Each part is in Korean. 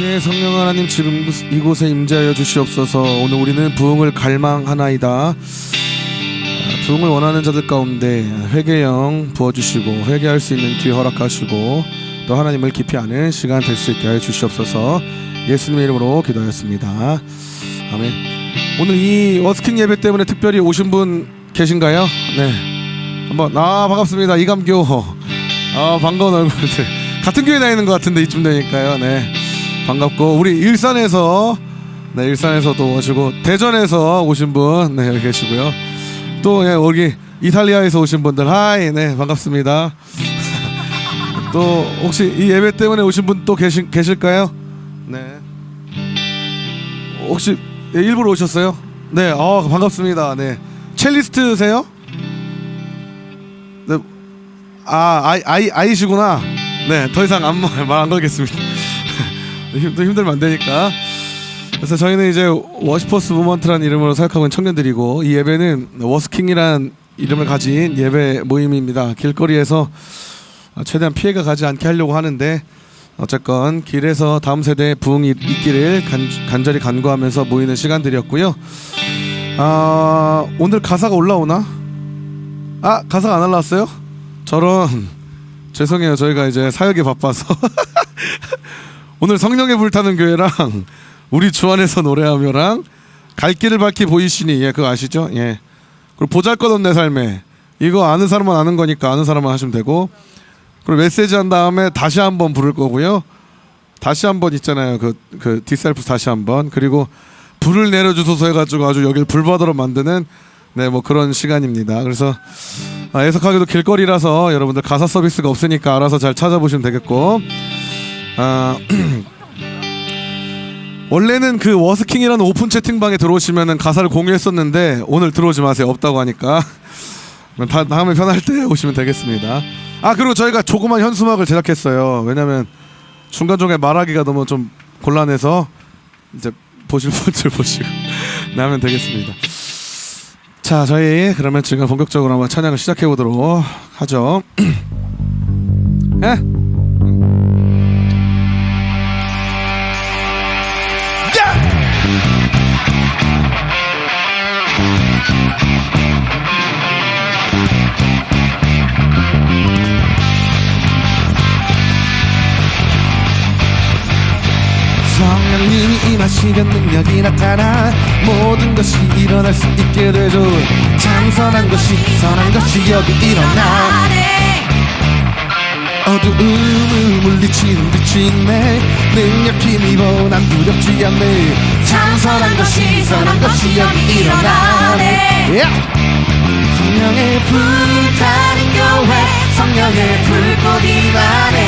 예, 성령 하나님 지금 이곳에 임재하여 주시옵소서. 오늘 우리는 부흥을 갈망하나이다. 부흥을 원하는 자들 가운데 회개영 부어주시고 회개할 수 있는 기회 허락하시고 또 하나님을 깊이 아는 시간 될 수 있게 하여 주시옵소서. 예수님의 이름으로 기도하였습니다. 아멘. 오늘 이 워스킹 예배 때문에 특별히 오신 분 계신가요? 네, 한번 반갑습니다. 이감교. 반가운 얼굴들 같은 교회 다니는 것 같은데 이쯤 되니까요. 네, 반갑고 우리 일산에서 일산에서도 오시고 대전에서 오신 분 여기 계시고요. 또 여기 이탈리아에서 오신 분들 하이, 네, 반갑습니다. 또 혹시 이 예배 때문에 오신 분 또 계실까요? 네, 혹시 일부러 오셨어요? 네, 반갑습니다. 네, 첼리스트세요? 네, 아이시구나. 네, 더 이상 말 안 걸겠습니다. 또 힘들면 안 되니까. 그래서 저희는 이제 워시퍼스 무먼트라는 이름으로 사역하고 있는 청년들이고, 이 예배는 워스킹이란 이름을 가진 예배 모임입니다. 길거리에서 최대한 피해가 가지 않게 하려고 하는데, 어쨌건 길에서 다음 세대의 부흥이 있기를 간절히 간구하면서 모이는 시간들이었고요. 오늘 가사가 올라오나? 가사가 안 올라왔어요? 저런, 죄송해요. 저희가 이제 사역이 바빠서 오늘 성령의 불타는 교회랑 우리 주 안에서 노래하며랑 갈 길을 밝히 보이시니, 그거 아시죠? 예. 그리고 보잘것없네 삶에, 이거 아는 사람만 아는 거니까 아는 사람만 하시면 되고, 그리고 메시지 한 다음에 다시 한번 부를 거고요. 다시 한번 있잖아요. 그 디셀프 다시 한번. 그리고 불을 내려주소서 해가지고 아주 여기를 불바다로 만드는, 네, 뭐 그런 시간입니다. 그래서 애석하게도 길거리라서 여러분들 가사 서비스가 없으니까 알아서 잘 찾아보시면 되겠고, 원래는 그 워스킹이라는 오픈 채팅방에 들어오시면은 가사를 공유했었는데 오늘 들어오지 마세요. 없다고 하니까 다음에 편할 때 오시면 되겠습니다. 그리고 저희가 조그만 현수막을 제작했어요. 왜냐면 중간중간에 말하기가 너무 좀 곤란해서 이제 보실 분들 보시고 나면 되겠습니다. 자, 저희 그러면 지금 본격적으로 한번 찬양을 시작해 보도록 하죠. 예? 성령님이 임하시면 능력이 나타나 모든 것이 일어날 수 있게 되죠. 참선한 것이 선한 것이 여기 일어나 어두움을 물리치는 빛이 있네. 능력 힘입어 난 두렵지 않네. 참선한 것이 선한 것이 여기 일어나네. 성령의 불타는 교회, 성령의 불꽃이 나네.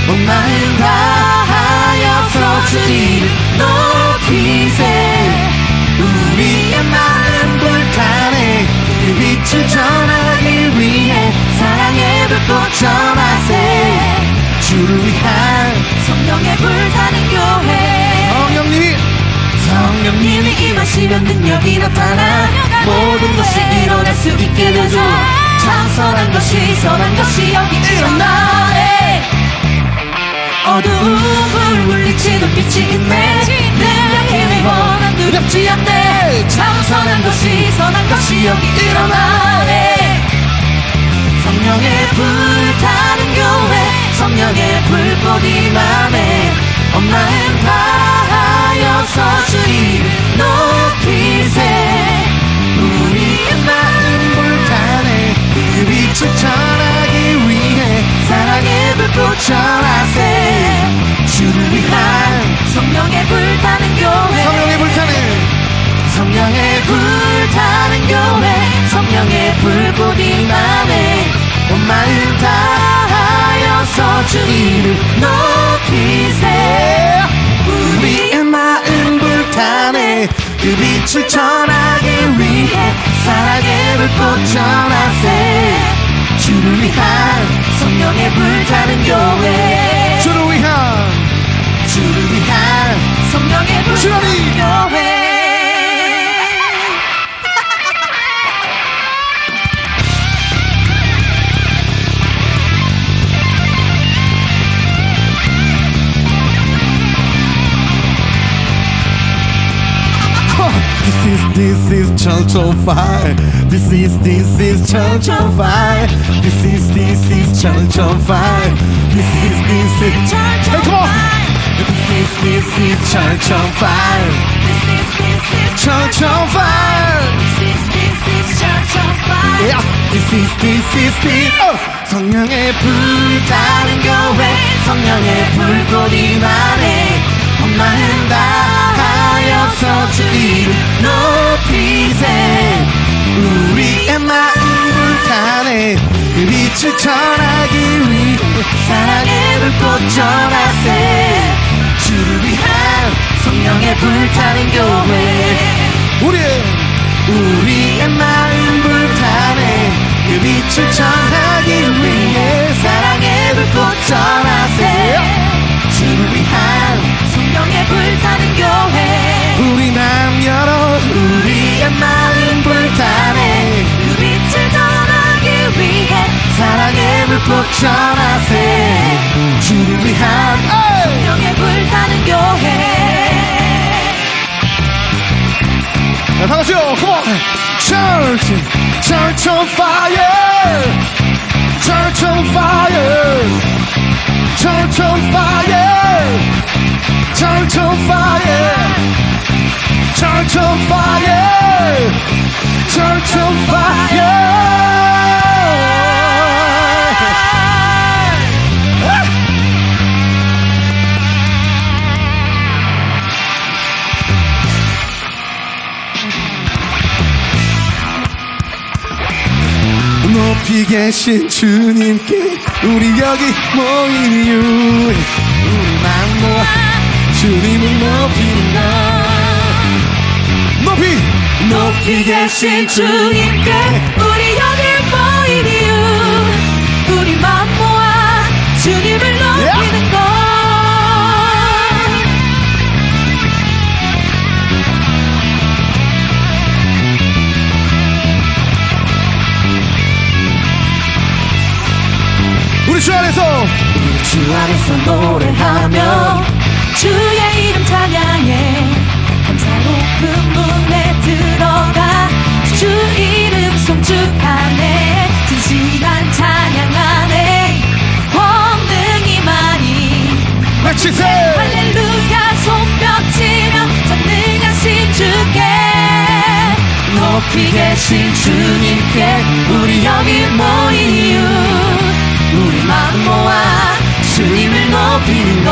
온 마음 다하여서 주님 높이세. 우리의 마음 불타네. 그 빛을 전하기 위해 사랑의 불꽃 전하세. 주를 위한 성령의 불타는 교회. 성령님이 임하시면 능력이 나타나 모든 것이 일어날 수 있게 되죠. 참선한 것이 선한 것이 여기 일어나네. 어두움을 물리치는 빛이 있네. 능력 힘입어 난 두렵지 않네. 참선한 것이 선한 것이 여기 일어나네. 성령의 불타는 교회, 성령의 불꽃이 나네. 온 마음 다하여서 주님 높이세. 우리의 마음 불타네. 그 빛을 전하기 위해 사랑의 불꽃 전하세. 주를 위한 성령의 불타는 교회. 성령의 불타는 교회, 성령의 불꽃이 나네. 온 마음 다하여서 주님을 높이세. 우리의 마음 불타네. 그 빛을 전하기 위해 사랑의 불꽃 전하세. 주를 위한 성령의 불타는 교회. 주를 위한 성령의 불타는 교회. church on fire. This is church on fire. This is church on fire. This is church Hey, on come on. fire. This is church on fire. Church on fire. This is church on fire. Yeah. This is 성령의 불타는 교회, 성령의 불꽃이 나네. 엄마는 다하여서 주 이름 높이세. 우리의 마음 불타네. 그 빛을 전하기 위해 사랑의 불꽃 전하세. 주를 위한 성령의 불타는 교회. 우리의 마음 불타네. 그 빛을 전하기 위해 사랑의 불꽃 전하세. 주를 위한 성령의 불타는 교회. 우리 남녀로 우리의 마음 불타네. 그 빛을 전하기 위해 사랑의 불꽃 전하세. 주를 위한 성령의 불타는 교회. 자, 다 같이요. Come on. Church, church on fire. Church on fire. Church on fire. Church on fire. Church on fire. Church on fire. 높이 계신 주님께 우리 여기 모인 이유, 우리만 모아 주님을 높이는 것. 높이 계신 주님께 우리 여기 모인 이유, 우리만 모아 주님을 높이는 것. 우리 주 안에서 노래하며 주의 이름 찬양해. 감사로 그 문에 들어가 주 이름 송축하네. 진실한 찬양 안에 권능이 많이 외치세. 할렐루야 손뼉치며 전능하신 주께. 높이 계신 주님께 우리 여기 모인 이유, 우리만 모아 주님을 높이는 것.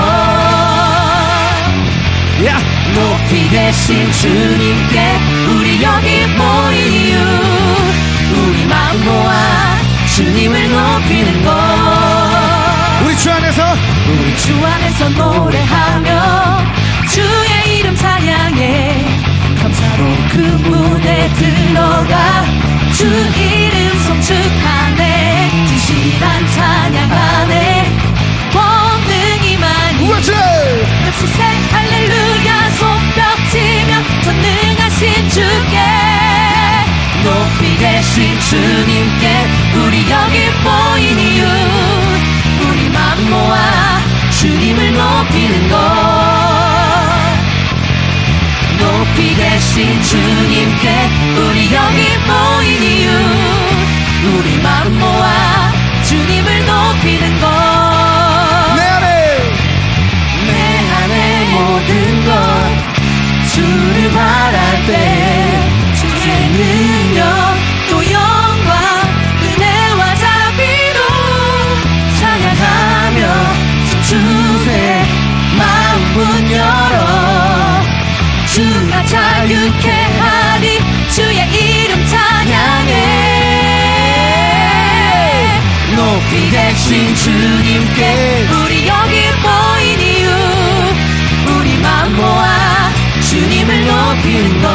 높이 계신 주님께 우리 여기 모인 이유, 우리만 모아 주님을 높이는 것. 우리 주 안에서 노래하며 주의 이름 찬양해. 감사로 그 문에 들어가 주 이름 송축하네. 진실한 찬양 안에 권능이 많이 외치세. 할렐루야 손뼉치며 전능하신 주께. 높이 계신 주님께 우리 여기 모인 이유, 우리만 모아 주님을 높이는 것. 높이 계신 주님께 우리 여기 모인 이유, 우리만 모아 주님을 높이는 것. 내 안에 모든 것 주를 바랄 때 주의 능력 또 영광 은혜와 자비로 찬양하며 춤추세. 마음 문 열어 주가 자유케 하리. 주의 이름 찬양해. 높이 계신 주님께 우리 여기 모인 이유, 우리만 모아 주님을 높이는 것.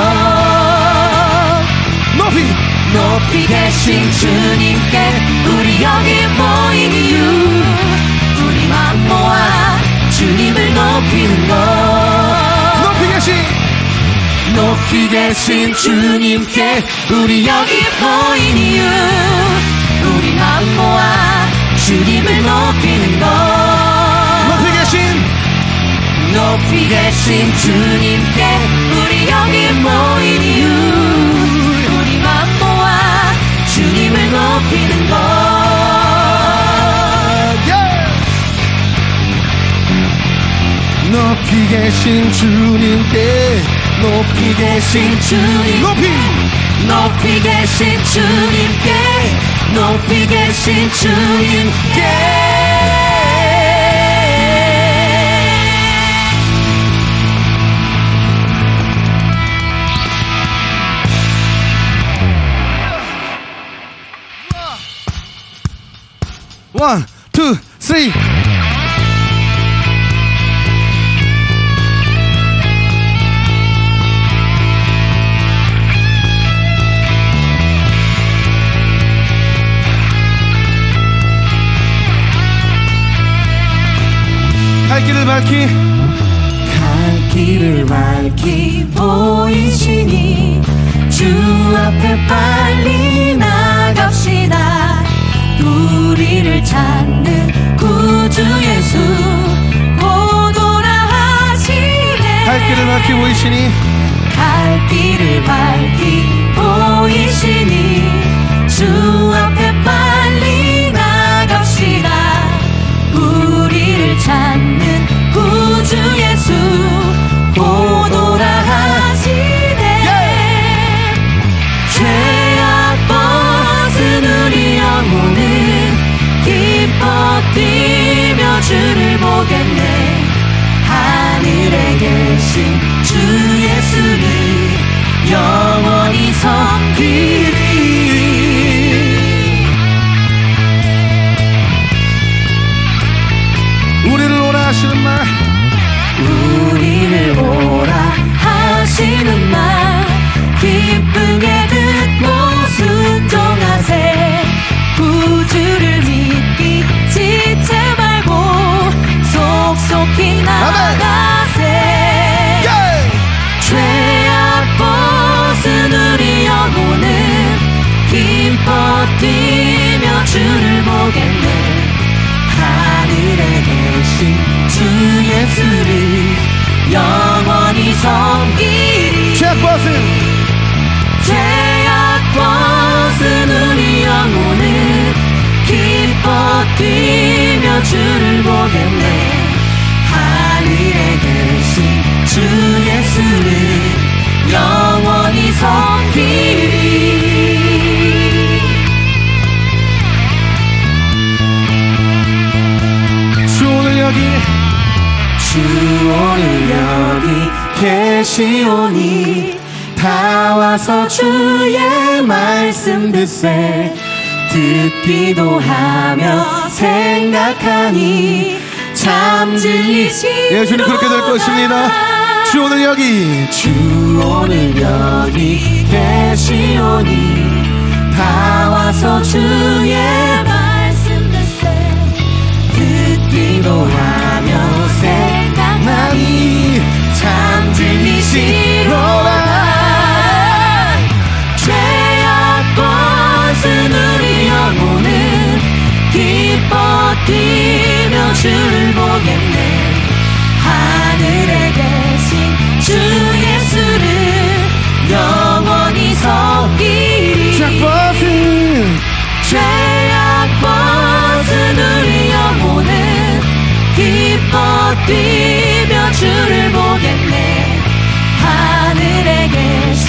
높이 계신 주님께 우리 여기 모인 이유, 우리만 모아 주님을 높이는 것. 높이 계신 주님께 우리 여기 모인 이유, 우리만 모아 주님을 높이는 것. 높이 계신 주님께 우리 여기 모인 이유, 높이는 것 높이 계신 주님께 높이 계신 주님 높이 계신 주님께 높이 계신 주님께 원, 투, 쓰리. 갈 길을 밝히 갈 길을 밝히 보이시니 주 앞에 빨리 나갑시다. 우리를 찾는 구주 예수 오노라 하시네. 갈 길을 밝히 보이시니 갈 길을 밝히 보이시니 주 앞에 빨리 나갑시다. 우리를 찾는 구주 예수 오노라 하시네. 죄악 벗은 우리 영혼은 기뻐 뛰며 주를 보겠네. 하늘에 계신 주 예수를 영원히 섬기리. 우리를 오라 하시는 말 우리를 오라 하시는 말 기쁘게 듣고 순종하세. 구주를 믿기 지체 말고 속속히 나아가세. 죄악 벗은 우리 영혼은 기뻐 뛰며 주를 보겠네. 하늘에 계신 주 예수를 영원히 섬기리. 죄악 벗은 우리 영혼은 기뻐 뛰며 주를 보겠네. 하늘에 계신 주 예수를 영원히 섬기리. 주 오늘 여기 주 오늘 여기 계시오니 다 와서 주의 말씀 듣세. 듣기도 하며 생각하니 참 진리시. 예, 주님 그렇게 될 것입니다. 주 오늘 여기 주 오늘 여기 계시오니 다 와서 주의 말씀 듣세. 듣기도 하며 생각하니 참 진리시로다. 죄악 벗은 우리 영혼은 기뻐 뛰며 주를 보겠네. 하늘에 계신 주 예수를 영원히 섬기리. 죄악 벗은 우리 영혼은 기뻐 뛰며 주를 보겠네. 하늘에 계신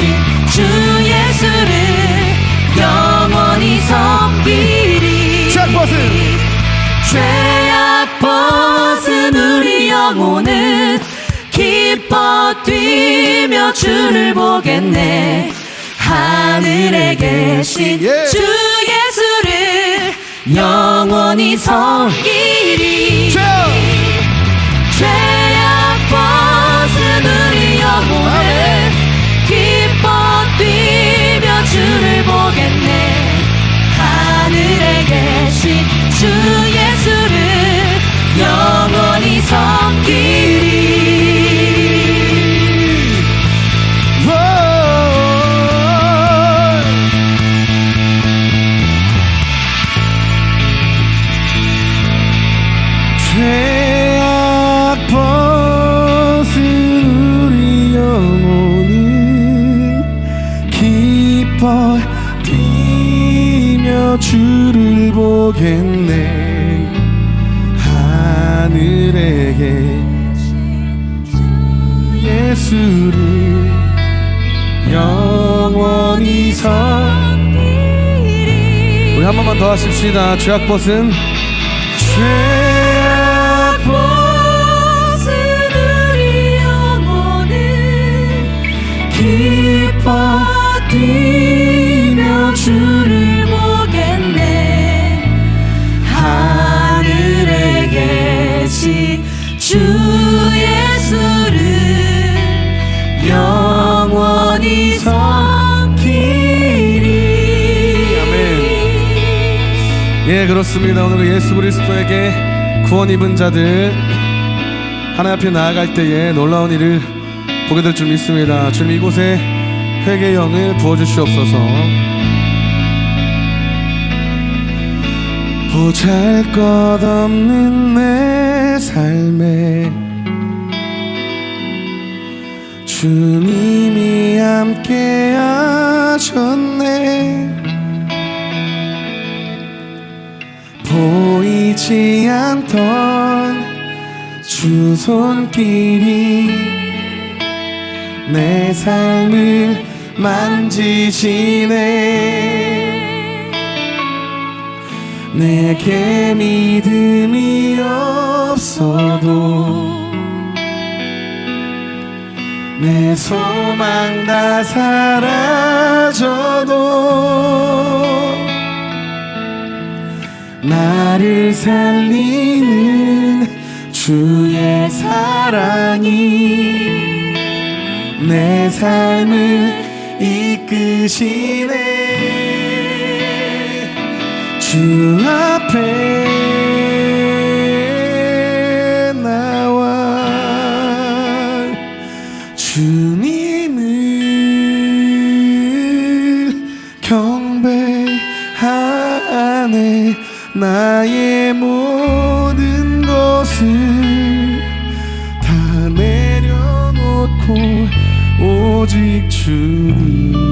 주 예수를 영원히 섬기리. 죄악 벗은 우리 영혼은 기뻐 뛰며 주를 보겠네. 하늘에 계신 주 예수를 영원히 섬기리. 죄악 벗은 우리 영혼은 기뻐 뛰며 주를 보겠네. 하늘에 계신 주 예수를 영원히 섬기리. 죄 주를 보겠네. 하늘에 계신 예수를 영원히 우리 한 번만 더 하십시다. 죄악 벗은 죄악 벗은 우리 영혼은 기뻐 뛰며 주를 보겠네. 하늘에 계신 주 예수를 영원히 섬기리. 예, 그렇습니다. 오늘 예수 그리스도에게 구원 입은 자들 하나님 앞에 나아갈 때에 놀라운 일을 보게 될 줄 믿습니다. 주님, 이곳에 회개의 영을 부어주시옵소서. 보잘것없는 내 삶에 주님이 함께 하셨네. 보이지 않던 주 손길이 내 삶을 만지시네. 내게 믿음이 없어도 내 소망 다 사라져도 나를 살리는 주의 사랑이 내 삶을 이끄시네. 주 앞에 나와 주님을 경배하네. 나의 모든 것을 다 내려놓고 오직 주님만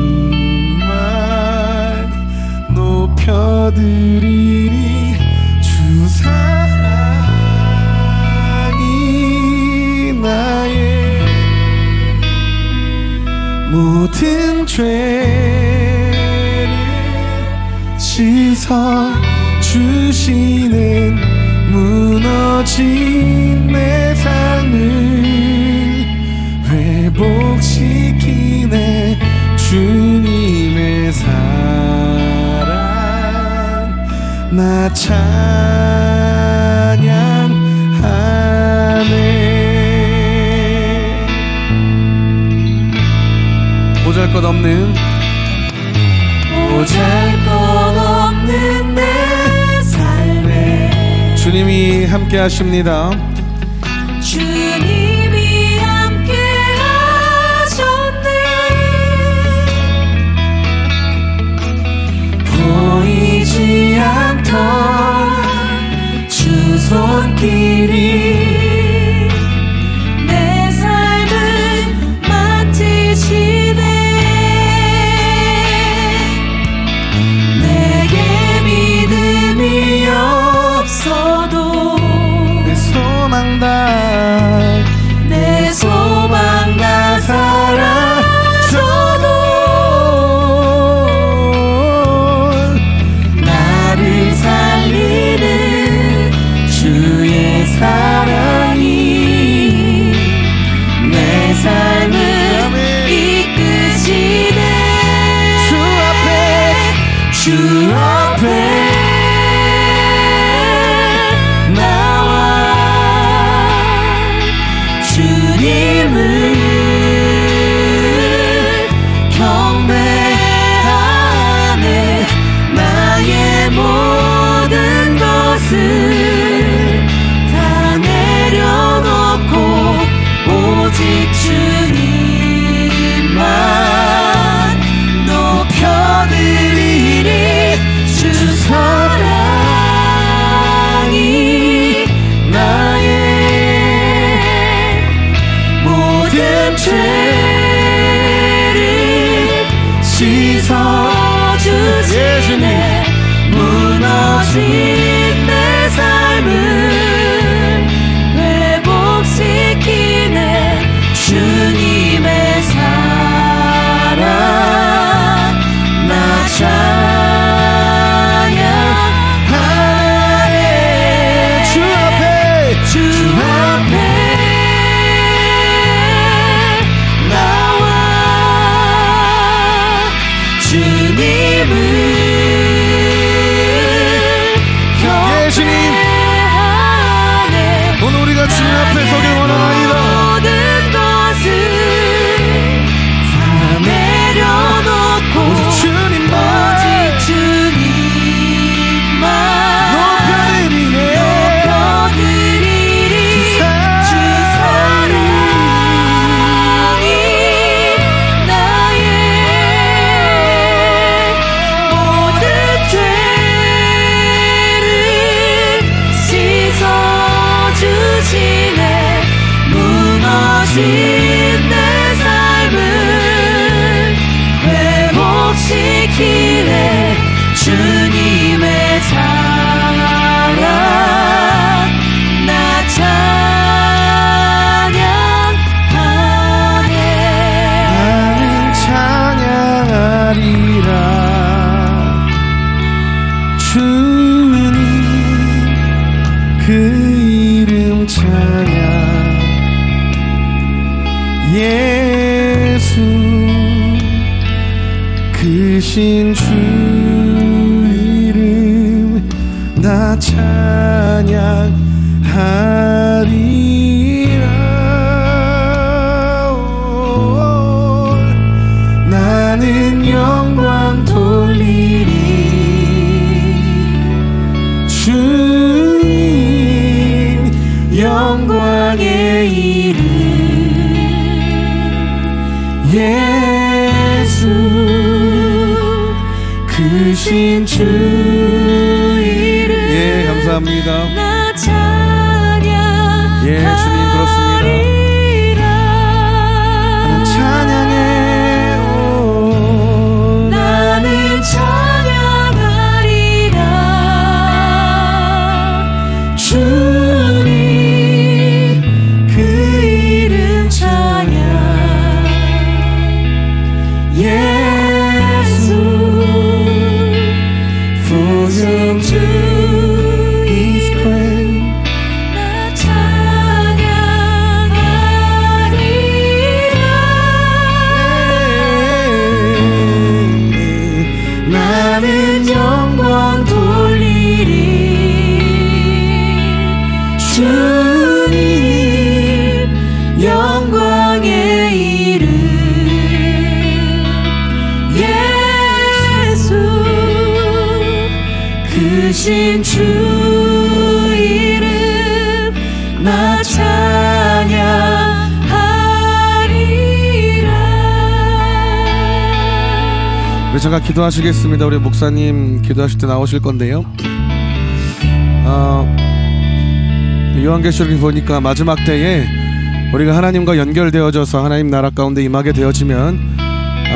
높여드리리. 주 사랑이 나의 모든 죄를 씻어 주시는 무너진 내 삶을 회복시키네. 주님의 사랑 나 찬양하네. 보잘것없는 보잘것없는 내 삶에 주님이 함께 하십니다. 주님이 함께 하셨네. 보이지 않던 주 손길이 내 삶을 만지시네. 내게 믿음이 없어도 내 소망 다 사라져도 나를 살리는 주의 사랑이 내 삶을 이끄시네. 주 앞에 나와 주님을 경배하네. 나의 모든 것을 다 내려놓고 오직 주님만 높여드리리. 주 사랑이 나의 모든 죄를 씻어주시네. 무너진 내 삶을 회복시키네 주님의 사랑 나 찬양하네 주 앞에 나와 주님을 예수님 경배하네 오늘 우리가 주님 앞에 서길 원하나이다. 모든 것을 다 내려놓고 주님만 오직 주님만 높여드리네. 높여드리리 주 사랑이 나의 모든 죄를 씻어주시네 무너진 내 삶을 회복시키네 주님의 사랑 나 찬양하네 나는 찬양하리라 주님 그 이름 찬양 예수 크신 주 이름 나 찬양하리라 나는 영광 돌리리 주님 영광의 이름 예수 크신 주 이름 예, 감사합니다. 나 찬양하리라 예, 주님 그렇습니다. 나는 찬양해 나는 찬양하리라 주님 그 이름 찬양 예수 For your 주 is great 나 찬양하리라 나는 영광 돌리리 주님 영광의 이름 예수 크신 주 이름 나 찬양하리라 우리 잠깐 기도하시겠습니다. 우리 목사님 기도하실 때 나오실 건데요. 요한계시록에 보니까 마지막 때에 우리가 하나님과 연결되어져서 하나님 나라 가운데 임하게 되어지면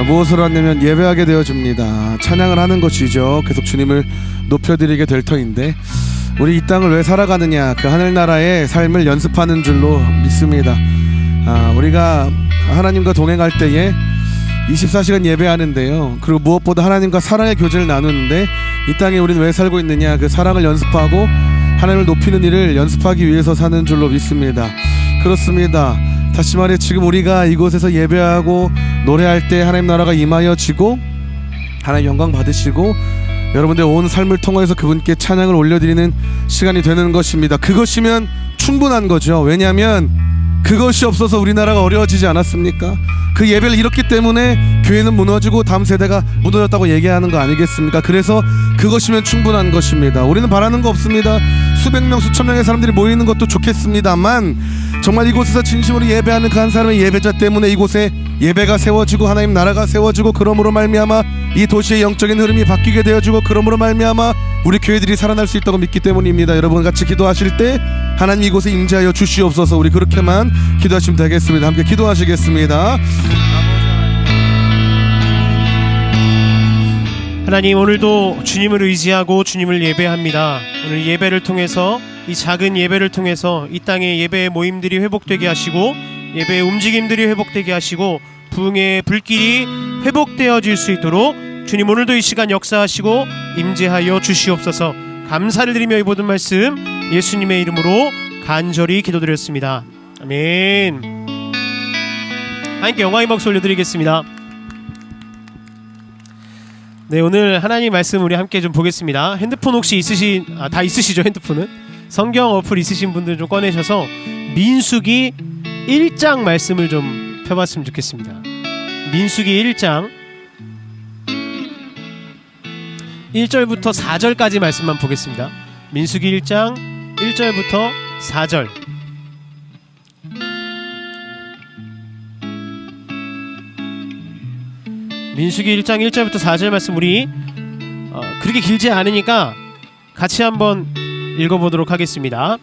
무엇을 하냐면 예배하게 되어집니다. 찬양을 하는 것이죠. 계속 주님을 높여드리게 될 터인데 우리 이 땅을 왜 살아가느냐, 그 하늘나라의 삶을 연습하는 줄로 믿습니다. 우리가 하나님과 동행할 때에 24시간 예배하는데요, 그리고 무엇보다 하나님과 사랑의 교제를 나누는데 이 땅에 우리는 왜 살고 있느냐, 그 사랑을 연습하고 하나님을 높이는 일을 연습하기 위해서 사는 줄로 믿습니다. 그렇습니다. 다시 말해 지금 우리가 이곳에서 예배하고 노래할 때 하나님 나라가 임하여지고 하나님 영광 받으시고 여러분들의 온 삶을 통해서 그분께 찬양을 올려드리는 시간이 되는 것입니다. 그것이면 충분한 거죠. 왜냐하면 그것이 없어서 우리나라가 어려워지지 않았습니까? 그 예배를 잃었기 때문에 교회는 무너지고 다음 세대가 무너졌다고 얘기하는 거 아니겠습니까? 그래서 그것이면 충분한 것입니다. 우리는 바라는 거 없습니다. 수백 명 수천 명의 사람들이 모이는 것도 좋겠습니다만 정말 이곳에서 진심으로 예배하는 그 한 사람의 예배자 때문에 이곳에 예배가 세워지고 하나님 나라가 세워지고 그러므로 말미암아 이 도시의 영적인 흐름이 바뀌게 되어지고 그러므로 말미암아 우리 교회들이 살아날 수 있다고 믿기 때문입니다. 여러분 같이 기도하실 때 하나님 이곳에 임재하여 주시옵소서. 우리 그렇게만 기도하시면 되겠습니다. 함께 기도하시겠습니다. 하나님, 오늘도 주님을 의지하고 주님을 예배합니다. 오늘 예배를 통해서, 이 작은 예배를 통해서 이 땅의 예배의 모임들이 회복되게 하시고 예배의 움직임들이 회복되게 하시고 부흥의 불길이 회복되어질 수 있도록 주님 오늘도 이 시간 역사하시고 임재하여 주시옵소서. 감사를 드리며 이 모든 말씀 예수님의 이름으로 간절히 기도드렸습니다. 아멘. 하나님께 영광의 박수 올려드리겠습니다. 네, 오늘 하나님 말씀 우리 함께 좀 보겠습니다. 핸드폰 혹시 다 있으시죠? 핸드폰은? 성경 어플 있으신 분들 좀 꺼내셔서 민수기 1장 말씀을 좀 펴봤으면 좋겠습니다. 민수기 1장 1절부터 4절까지 말씀만 보겠습니다. 민수기 1장 1절부터 4절. 민수기 1장 1절부터 4절 말씀 우리 그렇게 길지 않으니까 같이 한번 읽어보도록 하겠습니다.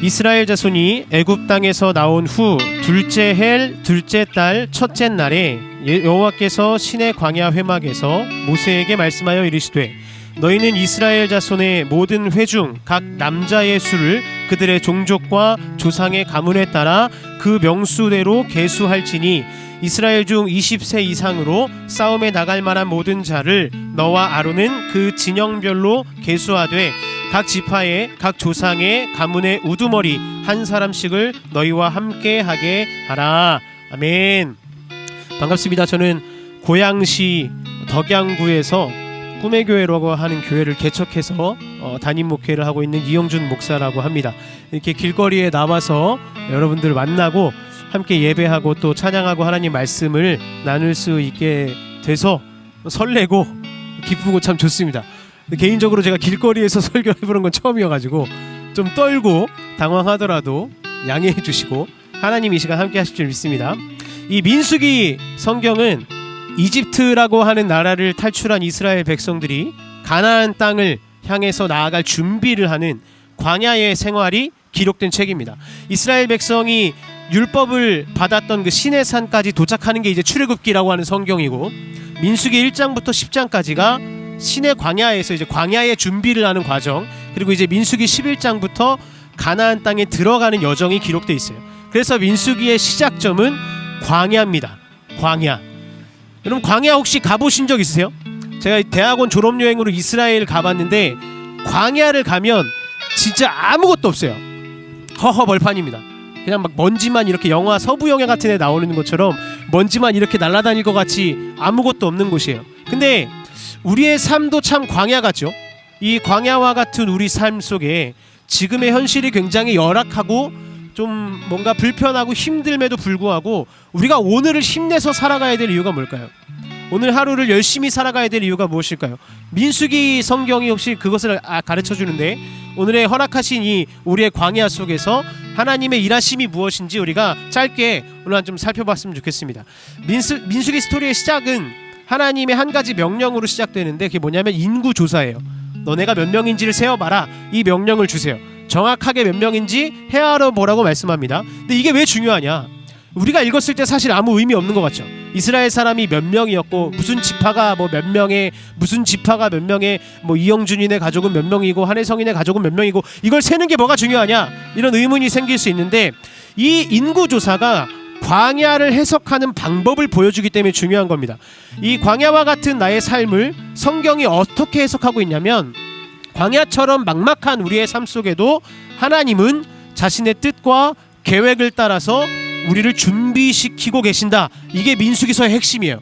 이스라엘 자손이 애굽 땅에서 나온 후 둘째 해 둘째 달 첫째 날에 여호와께서 시내 광야 회막에서 모세에게 말씀하여 이르시되 너희는 이스라엘 자손의 모든 회중 각 남자의 수를 그들의 종족과 조상의 가문에 따라 그 명수대로 계수할지니 이스라엘 중 20세 이상으로 싸움에 나갈 만한 모든 자를 너와 아론은 그 진영별로 계수하되 각 지파의 각 조상의 가문의 우두머리 한 사람씩을 너희와 함께 하게 하라. 아멘. 반갑습니다. 저는 고양시 덕양구에서 꿈의 교회라고 하는 교회를 개척해서 담임 목회를 하고 있는 이영준 목사라고 합니다. 이렇게 길거리에 나와서 여러분들 만나고 함께 예배하고 또 찬양하고 하나님 말씀을 나눌 수 있게 돼서 설레고 기쁘고 참 좋습니다. 개인적으로 제가 길거리에서 설교해보는 건 처음이어가지고 좀 떨고 당황하더라도 양해해 주시고 하나님 이 시간 함께 하실 줄 믿습니다. 이 민수기 성경은 이집트라고 하는 나라를 탈출한 이스라엘 백성들이 가나안 땅을 향해서 나아갈 준비를 하는 광야의 생활이 기록된 책입니다. 이스라엘 백성이 율법을 받았던 그 시내산까지 도착하는 게 이제 출애굽기라고 하는 성경이고, 민수기 1장부터 10장까지가 시내 광야에서 이제 광야의 준비를 하는 과정, 그리고 이제 민수기 11장부터 가나안 땅에 들어가는 여정이 기록되어 있어요. 그래서 민수기의 시작점은 광야입니다. 광야. 여러분 광야 혹시 가보신 적 있으세요? 제가 대학원 졸업여행으로 이스라엘 가봤는데 광야를 가면 진짜 아무것도 없어요. 허허벌판입니다. 그냥 막 먼지만 이렇게 영화 서부 영화 같은 데 나오는 것처럼 먼지만 이렇게 날아다닐 것 같이 아무것도 없는 곳이에요. 근데 우리의 삶도 참 광야 같죠? 이 광야와 같은 우리 삶 속에 지금의 현실이 굉장히 열악하고 좀 뭔가 불편하고 힘듦에도 불구하고 우리가 오늘을 힘내서 살아가야 될 이유가 뭘까요? 오늘 하루를 열심히 살아가야 될 이유가 무엇일까요? 민수기 성경이 혹시 그것을 가르쳐주는데, 오늘의 허락하신 이 우리의 광야 속에서 하나님의 일하심이 무엇인지 우리가 짧게 오늘 좀 살펴봤으면 좋겠습니다. 민수기 스토리의 시작은 하나님의 한 가지 명령으로 시작되는데, 그게 뭐냐면 인구조사예요. 너네가 몇 명인지를 세어봐라. 이 명령을 주세요. 정확하게 몇 명인지 헤아려 보라고 말씀합니다. 근데 이게 왜 중요하냐? 우리가 읽었을 때 사실 아무 의미 없는 것 같죠. 이스라엘 사람이 몇 명이었고 무슨 지파가 뭐 몇 명의 무슨 지파가 몇 명의 뭐 이영준이네 가족은 몇 명이고 한혜성이네 가족은 몇 명이고 이걸 세는 게 뭐가 중요하냐, 이런 의문이 생길 수 있는데, 이 인구조사가 광야를 해석하는 방법을 보여주기 때문에 중요한 겁니다. 이 광야와 같은 나의 삶을 성경이 어떻게 해석하고 있냐면, 광야처럼 막막한 우리의 삶 속에도 하나님은 자신의 뜻과 계획을 따라서 우리를 준비시키고 계신다. 이게 민수기서의 핵심이에요.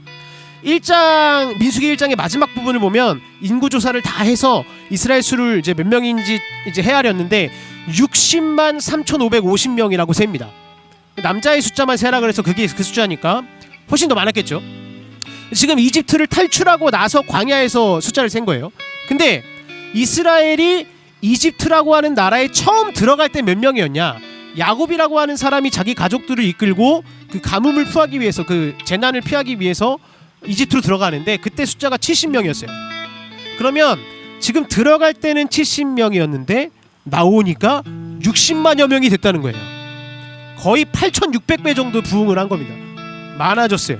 민수기 1장의 마지막 부분을 보면 인구조사를 다 해서 이스라엘 수를 이제 몇 명인지 이제 헤아렸는데 60만 3,550명이라고 셉니다. 남자의 숫자만 세라 그래서 그게 그 숫자니까 훨씬 더 많았겠죠. 지금 이집트를 탈출하고 나서 광야에서 숫자를 센 거예요. 근데 이스라엘이 이집트라고 하는 나라에 처음 들어갈 때 몇 명이었냐? 야곱이라고 하는 사람이 자기 가족들을 이끌고 그 가뭄을 피하기 위해서, 그 재난을 피하기 위해서 이집트로 들어가는데 그때 숫자가 70명이었어요. 그러면 지금 들어갈 때는 70명이었는데 나오니까 60만여 명이 됐다는 거예요. 거의 8,600배 정도 부흥을 한 겁니다. 많아졌어요.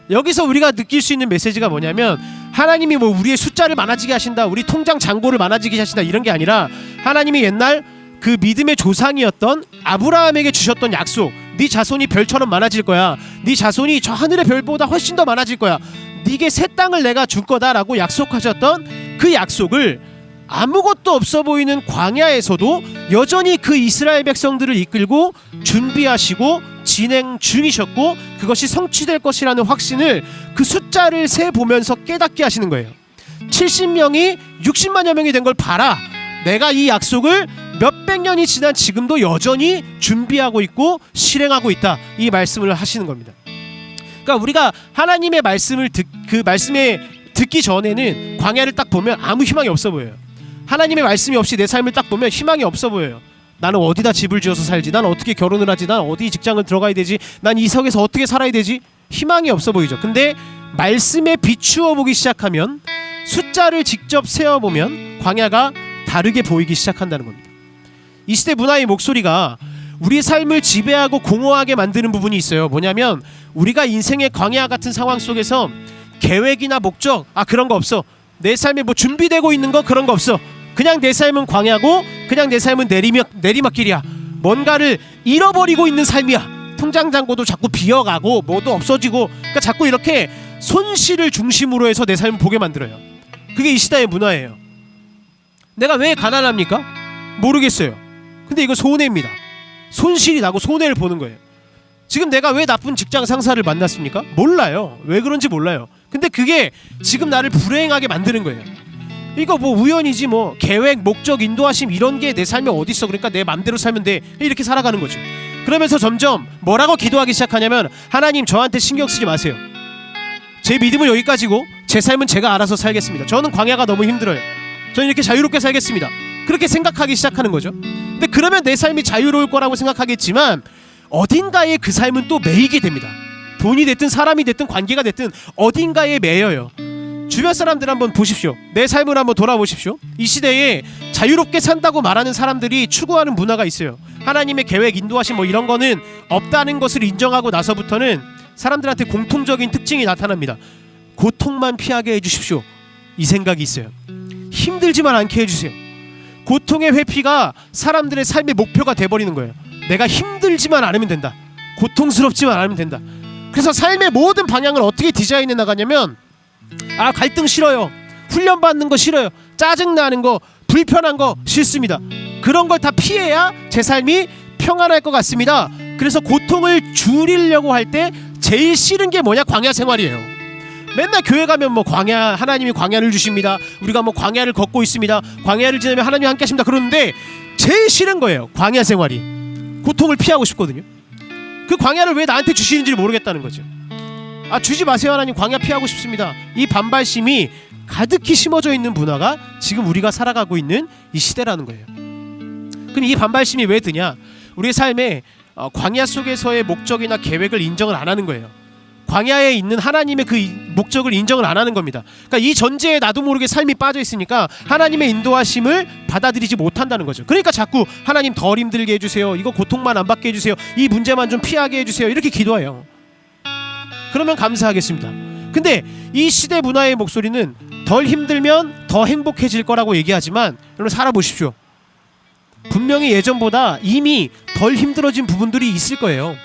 여기서 우리가 느낄 수 있는 메시지가 뭐냐면, 하나님이 뭐 우리의 숫자를 많아지게 하신다, 우리 통장 잔고를 많아지게 하신다 이런 게 아니라 하나님이 옛날 그 믿음의 조상이었던 아브라함에게 주셨던 약속, 네 자손이 별처럼 많아질 거야, 네 자손이 저 하늘의 별보다 훨씬 더 많아질 거야, 네게 새 땅을 내가 줄 거다라고 약속하셨던 그 약속을 아무것도 없어 보이는 광야에서도 여전히 그 이스라엘 백성들을 이끌고 준비하시고 진행 중이셨고 그것이 성취될 것이라는 확신을 그 숫자를 세 보면서 깨닫게 하시는 거예요. 70명이 60만여 명이 된 걸 봐라, 내가 이 약속을 몇백 년이 지난 지금도 여전히 준비하고 있고 실행하고 있다, 이 말씀을 하시는 겁니다. 그러니까 우리가 하나님의 말씀을 듣기 전에는 광야를 딱 보면 아무 희망이 없어 보여요. 하나님의 말씀이 없이 내 삶을 딱 보면 희망이 없어 보여요. 나는 어디다 집을 지어서 살지, 난 어떻게 결혼을 하지, 난 어디 직장을 들어가야 되지, 난 이 세상에서 어떻게 살아야 되지, 희망이 없어 보이죠. 근데 말씀에 비추어 보기 시작하면, 숫자를 직접 세어보면 광야가 다르게 보이기 시작한다는 겁니다. 이 시대 문화의 목소리가 우리 삶을 지배하고 공허하게 만드는 부분이 있어요. 뭐냐면 우리가 인생의 광야 같은 상황 속에서 계획이나 목적, 그런 거 없어, 내 삶에 뭐 준비되고 있는 거 그런 거 없어, 그냥 내 삶은 광야고 그냥 내 삶은 내리막길이야, 뭔가를 잃어버리고 있는 삶이야, 통장 잔고도 자꾸 비어가고 뭐도 없어지고, 그러니까 자꾸 이렇게 손실을 중심으로 해서 내 삶을 보게 만들어요. 그게 이 시대의 문화예요. 내가 왜 가난합니까? 모르겠어요. 근데 이거 손해입니다. 손실이 나고 손해를 보는 거예요. 지금 내가 왜 나쁜 직장 상사를 만났습니까? 몰라요. 왜 그런지 몰라요. 근데 그게 지금 나를 불행하게 만드는 거예요. 이거 뭐 우연이지, 뭐 계획, 목적, 인도하심 이런 게 내 삶에 어디 있어, 그러니까 내 맘대로 살면 돼, 이렇게 살아가는 거죠. 그러면서 점점 뭐라고 기도하기 시작하냐면, 하나님 저한테 신경 쓰지 마세요, 제 믿음은 여기까지고 제 삶은 제가 알아서 살겠습니다, 저는 광야가 너무 힘들어요, 저는 이렇게 자유롭게 살겠습니다, 그렇게 생각하기 시작하는 거죠. 근데 그러면 내 삶이 자유로울 거라고 생각하겠지만 어딘가에 그 삶은 또 매이게 됩니다. 돈이 됐든 사람이 됐든 관계가 됐든 어딘가에 매여요. 주변 사람들 한번 보십시오. 내 삶을 한번 돌아보십시오. 이 시대에 자유롭게 산다고 말하는 사람들이 추구하는 문화가 있어요. 하나님의 계획, 인도하심 뭐 이런 거는 없다는 것을 인정하고 나서부터는 사람들한테 공통적인 특징이 나타납니다. 고통만 피하게 해주십시오, 이 생각이 있어요. 힘들지만 않게 해주세요. 고통의 회피가 사람들의 삶의 목표가 돼버리는 거예요. 내가 힘들지만 않으면 된다, 고통스럽지만 않으면 된다. 그래서 삶의 모든 방향을 어떻게 디자인해 나가냐면, 갈등 싫어요, 훈련받는 거 싫어요, 짜증나는 거, 불편한 거 싫습니다, 그런 걸 다 피해야 제 삶이 평안할 것 같습니다. 그래서 고통을 줄이려고 할 때 제일 싫은 게 뭐냐? 광야 생활이에요. 맨날 교회 가면 뭐 광야, 하나님이 광야를 주십니다, 우리가 뭐 광야를 걷고 있습니다, 광야를 지나면 하나님이 함께 하십니다, 그러는데 제일 싫은 거예요, 광야 생활이. 고통을 피하고 싶거든요. 그 광야를 왜 나한테 주시는지 모르겠다는 거죠. 주지 마세요, 하나님 광야 피하고 싶습니다, 이 반발심이 가득히 심어져 있는 문화가 지금 우리가 살아가고 있는 이 시대라는 거예요. 그럼 이 반발심이 왜 드냐? 우리의 삶에 광야 속에서의 목적이나 계획을 인정을 안 하는 거예요. 광야에 있는 하나님의 그 목적을 인정을 안 하는 겁니다. 그러니까 이 전제에 나도 모르게 삶이 빠져 있으니까 하나님의 인도하심을 받아들이지 못한다는 거죠. 그러니까 자꾸 하나님 덜 힘들게 해주세요, 이거 고통만 안 받게 해주세요, 이 문제만 좀 피하게 해주세요, 이렇게 기도해요. 그러면 감사하겠습니다. 근데 이 시대 문화의 목소리는 덜 힘들면 더 행복해질 거라고 얘기하지만, 여러분 살아보십시오. 분명히 예전보다 이미 덜 힘들어진 부분들이 있을 거예요.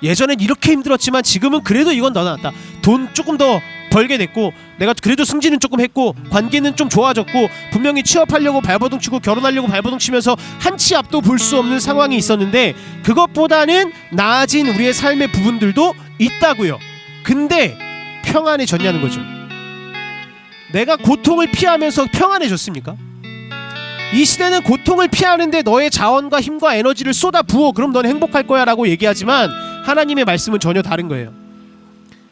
예전엔 이렇게 힘들었지만 지금은 그래도 이건 더 낫다, 돈 조금 더 벌게 됐고, 내가 그래도 승진은 조금 했고, 관계는 좀 좋아졌고, 분명히 취업하려고 발버둥 치고 결혼하려고 발버둥 치면서 한 치 앞도 볼 수 없는 상황이 있었는데 그것보다는 나아진 우리의 삶의 부분들도 있다고요. 근데 평안해졌냐는 거죠. 내가 고통을 피하면서 평안해졌습니까? 이 시대는 고통을 피하는데 너의 자원과 힘과 에너지를 쏟아 부어, 그럼 넌 행복할 거야 라고 얘기하지만 하나님의 말씀은 전혀 다른 거예요.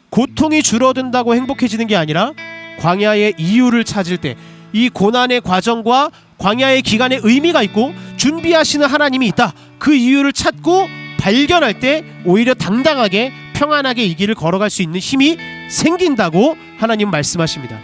고통이 줄어든다고 행복해지는 게 아니라 광야의 이유를 찾을 때, 이 고난의 과정과 광야의 기간에 의미가 있고 준비하시는 하나님이 있다, 그 이유를 찾고 발견할 때 오히려 당당하게 평안하게 이 길을 걸어갈 수 있는 힘이 생긴다고 하나님 말씀하십니다.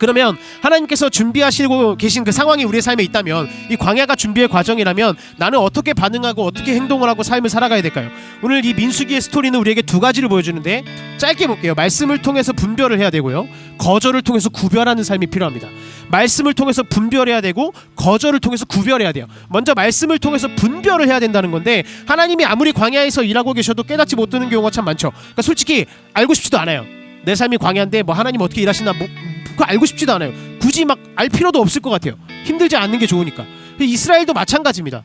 그러면 하나님께서 준비하시고 계신 그 상황이 우리의 삶에 있다면, 이 광야가 준비의 과정이라면 나는 어떻게 반응하고 어떻게 행동을 하고 삶을 살아가야 될까요? 오늘 이 민수기의 스토리는 우리에게 두 가지를 보여주는데 짧게 볼게요. 말씀을 통해서 분별을 해야 되고요, 거절을 통해서 구별하는 삶이 필요합니다. 말씀을 통해서 분별해야 되고 거절을 통해서 구별해야 돼요. 먼저 말씀을 통해서 분별을 해야 된다는 건데, 하나님이 아무리 광야에서 일하고 계셔도 깨닫지 못하는 경우가 참 많죠. 그러니까 솔직히 알고 싶지도 않아요. 내 삶이 광야인데 뭐 하나님 어떻게 일하시나 그거 알고 싶지도 않아요. 굳이 막 알 필요도 없을 것 같아요. 힘들지 않는 게 좋으니까. 이스라엘도 마찬가지입니다.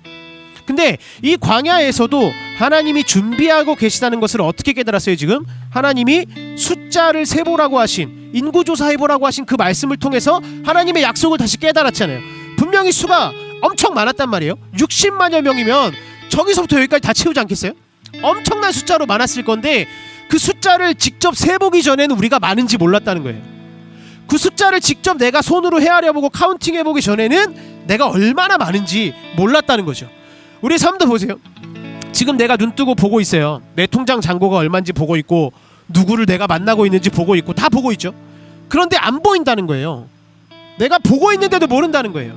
근데 이 광야에서도 하나님이 준비하고 계시다는 것을 어떻게 깨달았어요? 지금 하나님이 숫자를 세보라고 하신, 인구조사 해보라고 하신 그 말씀을 통해서 하나님의 약속을 다시 깨달았잖아요. 분명히 수가 엄청 많았단 말이에요. 60만여 명이면 저기서부터 여기까지 다 채우지 않겠어요? 엄청난 숫자로 많았을 건데 그 숫자를 직접 세보기 전에는 우리가 많은지 몰랐다는 거예요. 그 숫자를 직접 내가 손으로 헤아려보고 카운팅해보기 전에는 내가 얼마나 많은지 몰랐다는 거죠. 우리 삶도 보세요. 지금 내가 눈 뜨고 보고 있어요. 내 통장 잔고가 얼마인지 보고 있고, 누구를 내가 만나고 있는지 보고 있고, 다 보고 있죠. 그런데 안 보인다는 거예요. 내가 보고 있는데도 모른다는 거예요.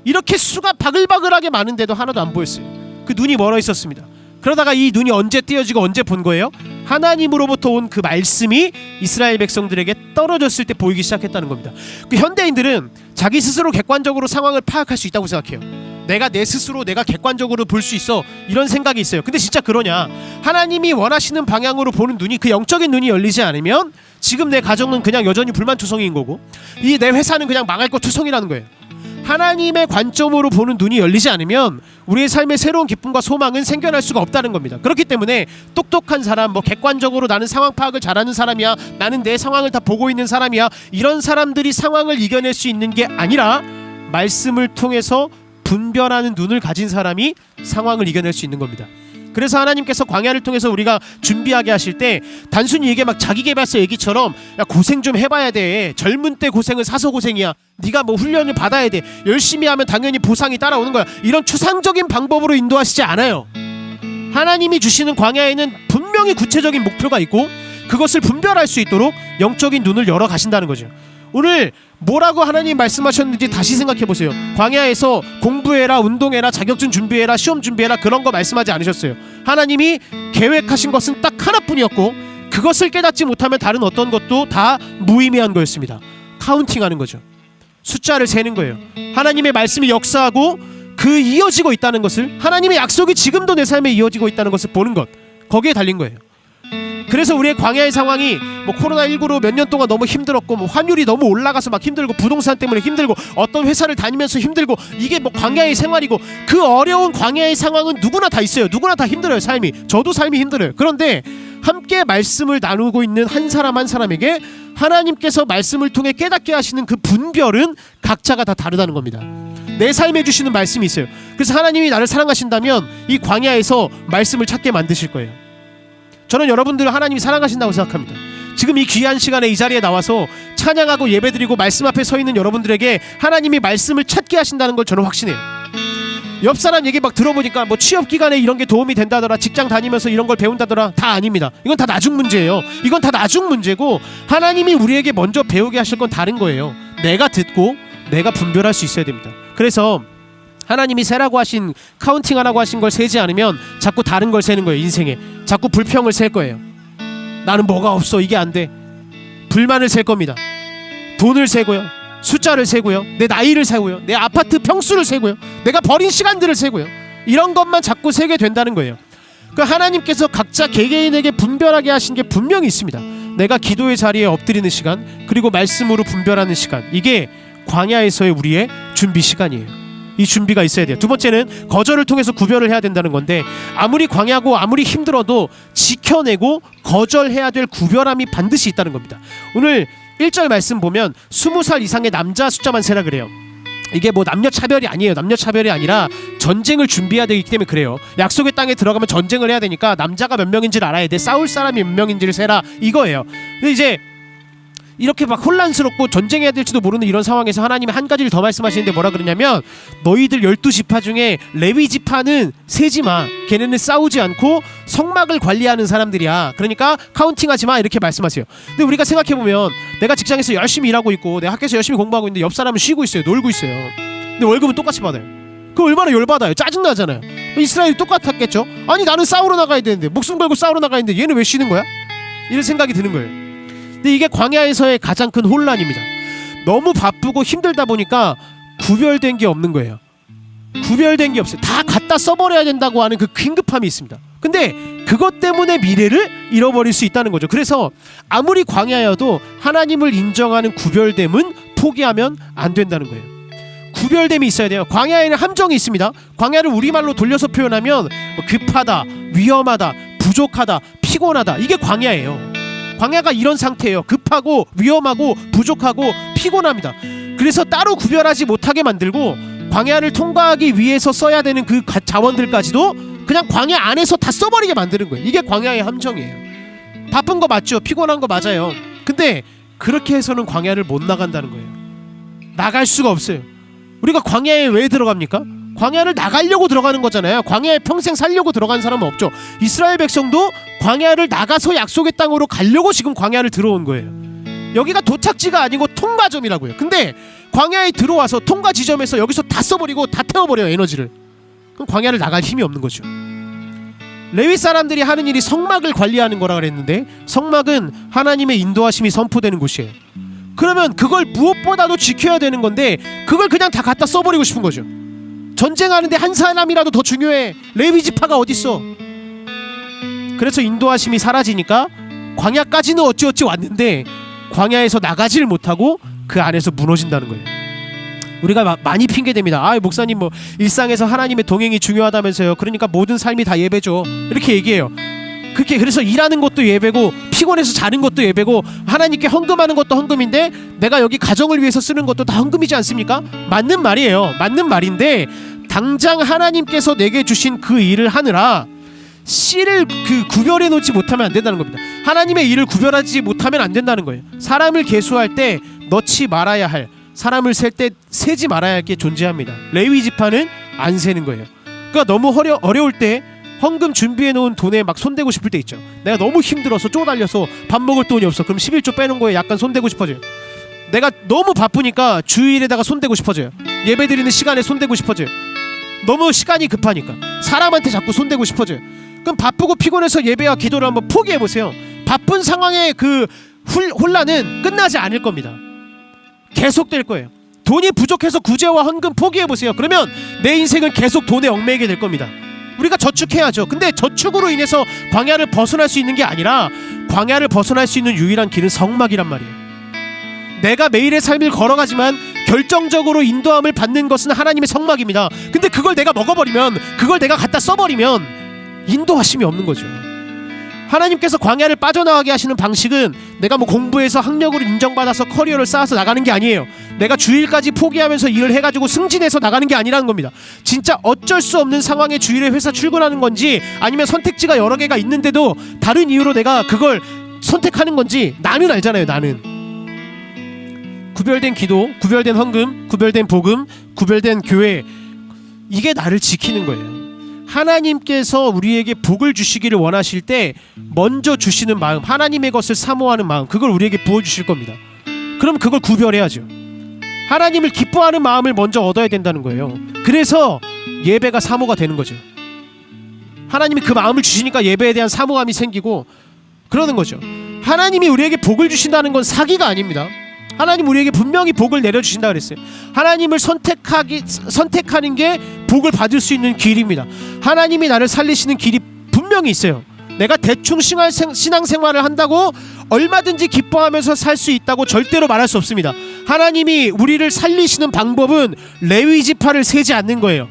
이렇게 수가 바글바글하게 많은데도 하나도 안 보였어요. 그 눈이 멀어 있었습니다. 그러다가 이 눈이 언제 띄어지고 언제 본 거예요? 하나님으로부터 온 그 말씀이 이스라엘 백성들에게 떨어졌을 때 보이기 시작했다는 겁니다. 그 현대인들은 자기 스스로 객관적으로 상황을 파악할 수 있다고 생각해요. 내가 내 스스로 내가 객관적으로 볼 수 있어, 이런 생각이 있어요. 근데 진짜 그러냐? 하나님이 원하시는 방향으로 보는 눈이, 그 영적인 눈이 열리지 않으면 지금 내 가정은 그냥 여전히 불만투성이인 거고, 이 내 회사는 그냥 망할 것 투성이라는 거예요. 하나님의 관점으로 보는 눈이 열리지 않으면 우리의 삶의 새로운 기쁨과 소망은 생겨날 수가 없다는 겁니다. 그렇기 때문에 똑똑한 사람, 뭐 객관적으로 나는 상황 파악을 잘하는 사람이야, 나는 내 상황을 다 보고 있는 사람이야, 이런 사람들이 상황을 이겨낼 수 있는 게 아니라 말씀을 통해서 분별하는 눈을 가진 사람이 상황을 이겨낼 수 있는 겁니다. 그래서 하나님께서 광야를 통해서 우리가 준비하게 하실 때 단순히 이게 막 자기계발서 얘기처럼 야 고생 좀 해봐야 돼, 젊은 때 고생은 사서 고생이야, 네가 뭐 훈련을 받아야 돼, 열심히 하면 당연히 보상이 따라오는 거야, 이런 추상적인 방법으로 인도하시지 않아요. 하나님이 주시는 광야에는 분명히 구체적인 목표가 있고 그것을 분별할 수 있도록 영적인 눈을 열어 가신다는 거죠. 오늘 뭐라고 하나님 말씀하셨는지 다시 생각해보세요. 광야에서 공부해라, 운동해라, 자격증 준비해라, 시험 준비해라, 그런 거 말씀하지 않으셨어요. 하나님이 계획하신 것은 딱 하나뿐이었고 그것을 깨닫지 못하면 다른 어떤 것도 다 무의미한 거였습니다. 카운팅하는 거죠. 숫자를 세는 거예요. 하나님의 말씀이 역사하고 그 이어지고 있다는 것을, 하나님의 약속이 지금도 내 삶에 이어지고 있다는 것을 보는 것, 거기에 달린 거예요. 그래서 우리의 광야의 상황이 뭐 코로나19로 몇 년 동안 너무 힘들었고, 뭐 환율이 너무 올라가서 막 힘들고, 부동산 때문에 힘들고, 어떤 회사를 다니면서 힘들고, 이게 뭐 광야의 생활이고, 그 어려운 광야의 상황은 누구나 다 있어요. 누구나 다 힘들어요. 삶이, 저도 삶이 힘들어요. 그런데 함께 말씀을 나누고 있는 한 사람 한 사람에게 하나님께서 말씀을 통해 깨닫게 하시는 그 분별은 각자가 다 다르다는 겁니다. 내 삶에 주시는 말씀이 있어요. 그래서 하나님이 나를 사랑하신다면 이 광야에서 말씀을 찾게 만드실 거예요. 저는 여러분들을 하나님이 사랑하신다고 생각합니다. 지금 이 귀한 시간에 이 자리에 나와서 찬양하고 예배드리고 말씀 앞에 서 있는 여러분들에게 하나님이 말씀을 찾게 하신다는 걸 저는 확신해요. 옆 사람 얘기 막 들어보니까 뭐 취업 기간에 이런 게 도움이 된다더라, 직장 다니면서 이런 걸 배운다더라, 다 아닙니다. 이건 다 나중 문제예요. 이건 다 나중 문제고 하나님이 우리에게 먼저 배우게 하실 건 다른 거예요. 내가 듣고 내가 분별할 수 있어야 됩니다. 그래서 하나님이 세라고 하신, 카운팅하라고 하신 걸 세지 않으면 자꾸 다른 걸 세는 거예요. 인생에 자꾸 불평을 셀 거예요. 나는 뭐가 없어, 이게 안 돼. 불만을 셀 겁니다. 돈을 세고요, 숫자를 세고요, 내 나이를 세고요, 내 아파트 평수를 세고요, 내가 버린 시간들을 세고요, 이런 것만 자꾸 세게 된다는 거예요. 그 하나님께서 각자 개개인에게 분별하게 하신 게 분명히 있습니다. 내가 기도의 자리에 엎드리는 시간, 그리고 말씀으로 분별하는 시간, 이게 광야에서의 우리의 준비 시간이에요. 이 준비가 있어야 돼요. 두 번째는 거절을 통해서 구별을 해야 된다는 건데, 아무리 광야고 아무리 힘들어도 지켜내고 거절해야 될 구별함이 반드시 있다는 겁니다. 오늘 1절 말씀 보면 20살 이상의 남자 숫자만 세라 그래요. 이게 뭐 남녀 차별이 아니에요. 남녀 차별이 아니라 전쟁을 준비해야 되기 때문에 그래요. 약속의 땅에 들어가면 전쟁을 해야 되니까 남자가 몇 명인지를 알아야 돼. 싸울 사람이 몇 명인지를 세라, 이거예요. 근데 이제 이렇게 막 혼란스럽고 전쟁해야 될지도 모르는 이런 상황에서 하나님이 한 가지를 더 말씀하시는데 뭐라 그러냐면 너희들 12지파 중에 레위 지파는 세지마. 걔네는 싸우지 않고 성막을 관리하는 사람들이야. 그러니까 카운팅하지 마 이렇게 말씀하세요. 근데 우리가 생각해보면 내가 직장에서 열심히 일하고 있고 내가 학교에서 열심히 공부하고 있는데 옆 사람은 쉬고 있어요. 놀고 있어요. 근데 월급은 똑같이 받아요. 그 얼마나 열받아요. 짜증나잖아요. 이스라엘이 똑같았겠죠. 아니 나는 싸우러 나가야 되는데 목숨 걸고 싸우러 나가야 되는데 얘는 왜 쉬는 거야? 이런 생각이 드는 거예요. 근데 이게 광야에서의 가장 큰 혼란입니다. 너무 바쁘고 힘들다 보니까 구별된 게 없는 거예요. 구별된 게 없어요. 다 갖다 써버려야 된다고 하는 그 긴급함이 있습니다. 근데 그것 때문에 미래를 잃어버릴 수 있다는 거죠. 그래서 아무리 광야여도 하나님을 인정하는 구별됨은 포기하면 안 된다는 거예요. 구별됨이 있어야 돼요. 광야에는 함정이 있습니다. 광야를 우리말로 돌려서 표현하면 급하다, 위험하다, 부족하다, 피곤하다. 이게 광야예요. 광야가 이런 상태예요. 급하고 위험하고 부족하고 피곤합니다. 그래서 따로 구별하지 못하게 만들고 광야를 통과하기 위해서 써야 되는 그 자원들까지도 그냥 광야 안에서 다 써버리게 만드는 거예요. 이게 광야의 함정이에요. 바쁜 거 맞죠? 피곤한 거 맞아요. 근데 그렇게 해서는 광야를 못 나간다는 거예요. 나갈 수가 없어요. 우리가 광야에 왜 들어갑니까? 광야를 나가려고 들어가는 거잖아요. 광야에 평생 살려고 들어간 사람은 없죠. 이스라엘 백성도 광야를 나가서 약속의 땅으로 가려고 지금 광야를 들어온 거예요. 여기가 도착지가 아니고 통과점이라고요. 근데 광야에 들어와서 통과 지점에서 여기서 다 써버리고 다 태워버려요. 에너지를. 그럼 광야를 나갈 힘이 없는 거죠. 레위 사람들이 하는 일이 성막을 관리하는 거라 그랬는데 성막은 하나님의 인도하심이 선포되는 곳이에요. 그러면 그걸 무엇보다도 지켜야 되는 건데 그걸 그냥 다 갖다 써버리고 싶은 거죠. 전쟁하는데 한 사람이라도 더 중요해. 레위 지파가 어딨어. 그래서 인도하심이 사라지니까 광야까지는 어찌어찌 왔는데 광야에서 나가질 못하고 그 안에서 무너진다는 거예요. 우리가 많이 핑계댑니다. 아 목사님 뭐 일상에서 하나님의 동행이 중요하다면서요. 그러니까 모든 삶이 다 예배죠. 이렇게 얘기해요. 그렇게 그래서 일하는 것도 예배고 피곤해서 자는 것도 예배고 하나님께 헌금하는 것도 헌금인데 내가 여기 가정을 위해서 쓰는 것도 다 헌금이지 않습니까? 맞는 말이에요. 맞는 말인데 당장 하나님께서 내게 주신 그 일을 하느라 씨를 구별해 놓지 못하면 안 된다는 겁니다. 하나님의 일을 구별하지 못하면 안 된다는 거예요. 사람을 계수할 때 넣지 말아야 할, 사람을 셀 때 세지 말아야 할 게 존재합니다. 레위 지파는 안 세는 거예요. 그러니까 너무 어려울 때 헌금 준비해 놓은 돈에 막 손대고 싶을 때 있죠. 내가 너무 힘들어서 쪼달려서 밥 먹을 돈이 없어. 그럼 11조 빼놓은 거에 약간 손대고 싶어져요. 내가 너무 바쁘니까 주일에다가 손대고 싶어져요. 예배 드리는 시간에 손대고 싶어져요. 너무 시간이 급하니까 사람한테 자꾸 손대고 싶어져요. 그럼 바쁘고 피곤해서 예배와 기도를 한번 포기해보세요. 바쁜 상황의 그 혼란은 끝나지 않을 겁니다. 계속될 거예요. 돈이 부족해서 구제와 헌금 포기해보세요. 그러면 내 인생은 계속 돈에 얽매이게 될 겁니다. 우리가 저축해야죠. 근데 저축으로 인해서 광야를 벗어날 수 있는 게 아니라 광야를 벗어날 수 있는 유일한 길은 성막이란 말이에요. 내가 매일의 삶을 걸어가지만 결정적으로 인도함을 받는 것은 하나님의 성막입니다. 근데 그걸 내가 먹어버리면, 그걸 내가 갖다 써버리면 인도하심이 없는 거죠. 하나님께서 광야를 빠져나가게 하시는 방식은 내가 뭐 공부해서 학력으로 인정받아서 커리어를 쌓아서 나가는 게 아니에요. 내가 주일까지 포기하면서 일을 해가지고 승진해서 나가는 게 아니라는 겁니다. 진짜 어쩔 수 없는 상황에 주일에 회사 출근하는 건지 아니면 선택지가 여러 개가 있는데도 다른 이유로 내가 그걸 선택하는 건지 나는 알잖아요. 나는 구별된 기도, 구별된 헌금, 구별된 복음, 구별된 교회, 이게 나를 지키는 거예요. 하나님께서 우리에게 복을 주시기를 원하실 때 먼저 주시는 마음, 하나님의 것을 사모하는 마음, 그걸 우리에게 부어주실 겁니다. 그럼 그걸 구별해야죠. 하나님을 기뻐하는 마음을 먼저 얻어야 된다는 거예요. 그래서 예배가 사모가 되는 거죠. 하나님이 그 마음을 주시니까 예배에 대한 사모감이 생기고 그러는 거죠. 하나님이 우리에게 복을 주신다는 건 사기가 아닙니다. 하나님 우리에게 분명히 복을 내려주신다 그랬어요. 하나님을 선택하는 게 복을 받을 수 있는 길입니다. 하나님이 나를 살리시는 길이 분명히 있어요. 내가 대충 신앙생활을 한다고 얼마든지 기뻐하면서 살 수 있다고 절대로 말할 수 없습니다. 하나님이 우리를 살리시는 방법은 레위 지파를 세지 않는 거예요.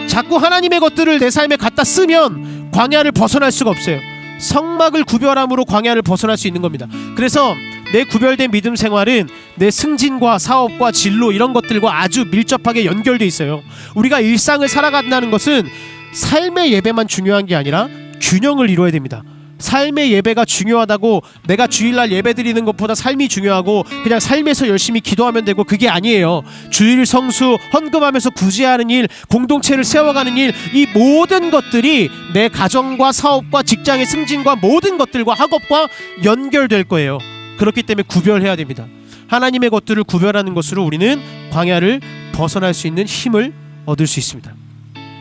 자꾸 하나님의 것들을 내 삶에 갖다 쓰면 광야를 벗어날 수가 없어요. 성막을 구별함으로 광야를 벗어날 수 있는 겁니다. 그래서 내 구별된 믿음 생활은 내 승진과 사업과 진로 이런 것들과 아주 밀접하게 연결돼 있어요. 우리가 일상을 살아간다는 것은 삶의 예배만 중요한 게 아니라 균형을 이루어야 됩니다. 삶의 예배가 중요하다고 내가 주일날 예배 드리는 것보다 삶이 중요하고 그냥 삶에서 열심히 기도하면 되고 그게 아니에요. 주일 성수, 헌금하면서 구제하는 일, 공동체를 세워가는 일, 이 모든 것들이 내 가정과 사업과 직장의 승진과 모든 것들과 학업과 연결될 거예요. 그렇기 때문에 구별해야 됩니다. 하나님의 것들을 구별하는 것으로 우리는 광야를 벗어날 수 있는 힘을 얻을 수 있습니다.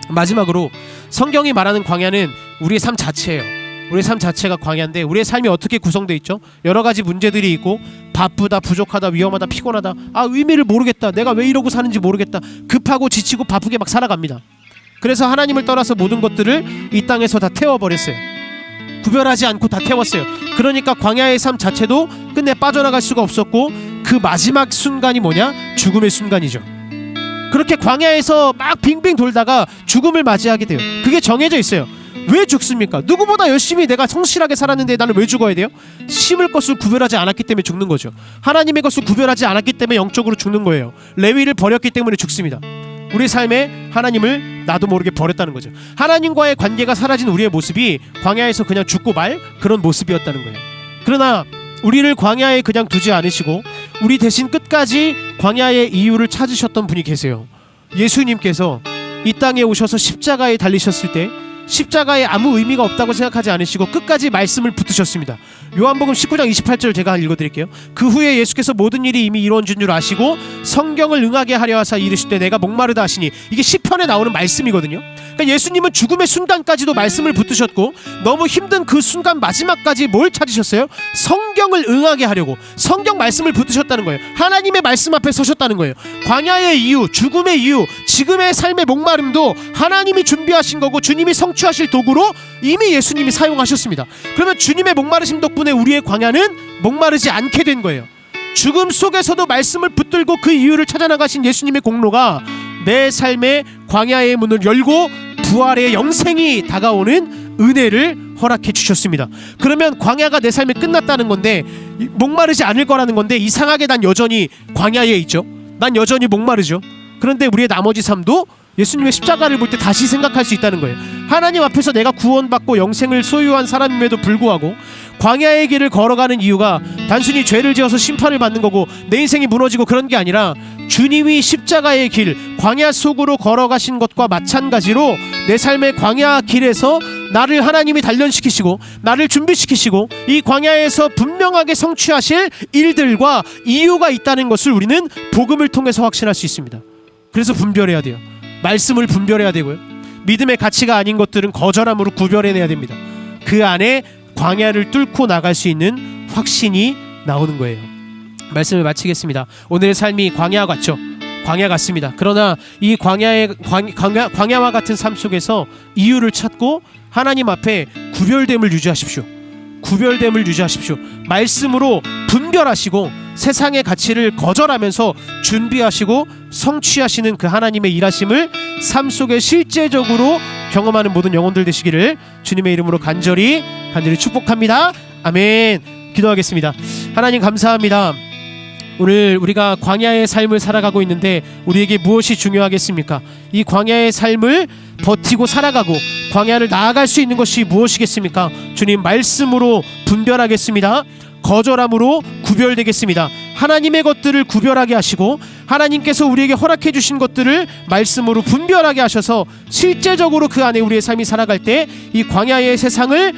마지막으로 성경이 말하는 광야는 우리의 삶 자체예요. 우리의 삶 자체가 광야인데 우리의 삶이 어떻게 구성되어 있죠? 여러 가지 문제들이 있고 바쁘다, 부족하다, 위험하다, 피곤하다, 의미를 모르겠다, 내가 왜 이러고 사는지 모르겠다, 급하고 지치고 바쁘게 막 살아갑니다. 그래서 하나님을 떠나서 모든 것들을 이 땅에서 다 태워버렸어요. 구별하지 않고 다 태웠어요. 그러니까 광야의 삶 자체도 끝내 빠져나갈 수가 없었고 그 마지막 순간이 뭐냐? 죽음의 순간이죠. 그렇게 광야에서 막 빙빙 돌다가 죽음을 맞이하게 돼요. 그게 정해져 있어요. 왜 죽습니까? 누구보다 열심히 내가 성실하게 살았는데 나는 왜 죽어야 돼요? 심을 것을 구별하지 않았기 때문에 죽는 거죠. 하나님의 것을 구별하지 않았기 때문에 영적으로 죽는 거예요. 레위를 버렸기 때문에 죽습니다. 우리 삶에 하나님을 나도 모르게 버렸다는 거죠. 하나님과의 관계가 사라진 우리의 모습이 광야에서 그냥 죽고 말 그런 모습이었다는 거예요. 그러나 우리를 광야에 그냥 두지 않으시고 우리 대신 끝까지 광야의 이유를 찾으셨던 분이 계세요. 예수님께서 이 땅에 오셔서 십자가에 달리셨을 때 십자가에 아무 의미가 없다고 생각하지 않으시고 끝까지 말씀을 붙드셨습니다. 요한복음 19장 28절 제가 읽어드릴게요. 그 후에 예수께서 모든 일이 이미 이루어진 줄 아시고 성경을 응하게 하려 하사 이르실 때 내가 목마르다 하시니, 이게 시편에 나오는 말씀이거든요. 그러니까 예수님은 죽음의 순간까지도 말씀을 붙드셨고 너무 힘든 그 순간 마지막까지 뭘 찾으셨어요? 성경을 응하게 하려고 성경 말씀을 붙드셨다는 거예요. 하나님의 말씀 앞에 서셨다는 거예요. 광야의 이유, 죽음의 이유, 지금의 삶의 목마름도 하나님이 준비하신 거고 주님이 성취하실 도구로 이미 예수님이 사용하셨습니다. 그러면 주님의 목마르심 덕분에 우리의 광야는 목마르지 않게 된 거예요. 죽음 속에서도 말씀을 붙들고 그 이유를 찾아나가신 예수님의 공로가 내 삶의 광야의 문을 열고 부활의 영생이 다가오는 은혜를 허락해 주셨습니다. 그러면 광야가 내 삶에 끝났다는 건데, 목마르지 않을 거라는 건데, 이상하게 난 여전히 광야에 있죠. 난 여전히 목마르죠. 그런데 우리의 나머지 삶도 예수님의 십자가를 볼 때 다시 생각할 수 있다는 거예요. 하나님 앞에서 내가 구원받고 영생을 소유한 사람임에도 불구하고 광야의 길을 걸어가는 이유가 단순히 죄를 지어서 심판을 받는 거고 내 인생이 무너지고 그런 게 아니라 주님이 십자가의 길, 광야 속으로 걸어가신 것과 마찬가지로 내 삶의 광야 길에서 나를 하나님이 단련시키시고 나를 준비시키시고 이 광야에서 분명하게 성취하실 일들과 이유가 있다는 것을 우리는 복음을 통해서 확신할 수 있습니다. 그래서 분별해야 돼요. 말씀을 분별해야 되고요. 믿음의 가치가 아닌 것들은 거절함으로 구별해내야 됩니다. 그 안에 광야를 뚫고 나갈 수 있는 확신이 나오는 거예요. 말씀을 마치겠습니다. 오늘의 삶이 광야 같죠? 광야 같습니다. 그러나 이 광야와 같은 삶 속에서 이유를 찾고 하나님 앞에 구별됨을 유지하십시오. 구별됨을 유지하십시오. 말씀으로 분별하시고 세상의 가치를 거절하면서 준비하시고 성취하시는 그 하나님의 일하심을 삶 속에 실제적으로 경험하는 모든 영혼들 되시기를 주님의 이름으로 간절히 축복합니다. 아멘. 기도하겠습니다. 하나님 감사합니다. 오늘 우리가 광야의 삶을 살아가고 있는데 우리에게 무엇이 중요하겠습니까? 이 광야의 삶을 버티고 살아가고 광야를 나아갈 수 있는 것이 무엇이겠습니까? 주님 말씀으로 분별하겠습니다. 거절함으로 구별되겠습니다. 하나님의 것들을 구별하게 하시고 하나님께서 우리에게 허락해 주신 것들을 말씀으로 분별하게 하셔서 실제적으로 그 안에 우리의 삶이 살아갈 때 이 광야의 세상을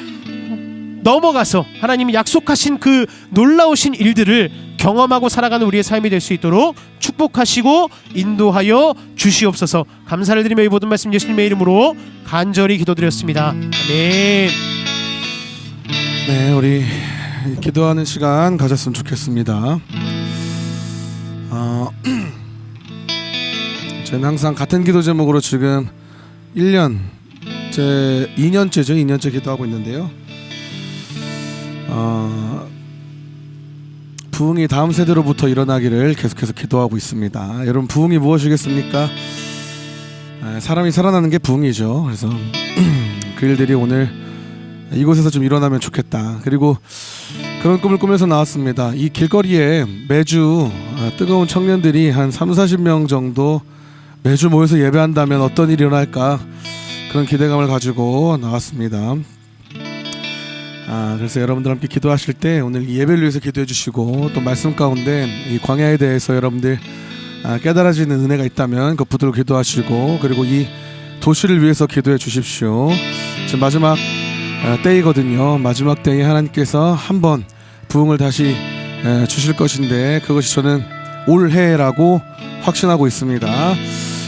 넘어가서 하나님이 약속하신 그 놀라우신 일들을 경험하고 살아가는 우리의 삶이 될 수 있도록 축복하시고 인도하여 주시옵소서. 감사를 드리며 이 모든 말씀 예수님의 이름으로 간절히 기도드렸습니다. 아멘. 네, 우리 기도하는 시간 가졌으면 좋겠습니다. 저는 항상 같은 기도 제목으로 지금 2년째죠. 기도하고 있는데요. 부흥이 다음 세대로부터 일어나기를 계속해서 기도하고 있습니다. 여러분, 부흥이 무엇이겠습니까? 사람이 살아나는 게 부흥이죠. 그래서 그 일들이 오늘 이곳에서 좀 일어나면 좋겠다. 그리고 그런 꿈을 꾸면서 나왔습니다. 이 길거리에 매주 뜨거운 청년들이 한 30-40명 정도 매주 모여서 예배한다면 어떤 일이 일어날까, 그런 기대감을 가지고 나왔습니다. 그래서 여러분들 함께 기도하실 때 오늘 이 예배를 위해서 기도해 주시고 또 말씀 가운데 이 광야에 대해서 여러분들 깨달아지는 은혜가 있다면 그 붙들고 기도하시고 그리고 이 도시를 위해서 기도해 주십시오. 지금 마지막 때이거든요. 마지막 때에 하나님께서 한번 부흥을 다시 주실 것인데 그것이 저는 올해라고 확신하고 있습니다.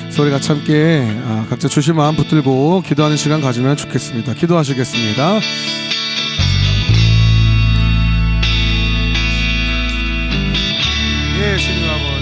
그래서 우리 같이 함께 각자 주신 마음 붙들고 기도하는 시간 가지면 좋겠습니다. 기도하시겠습니다. 예, 주님 아버지.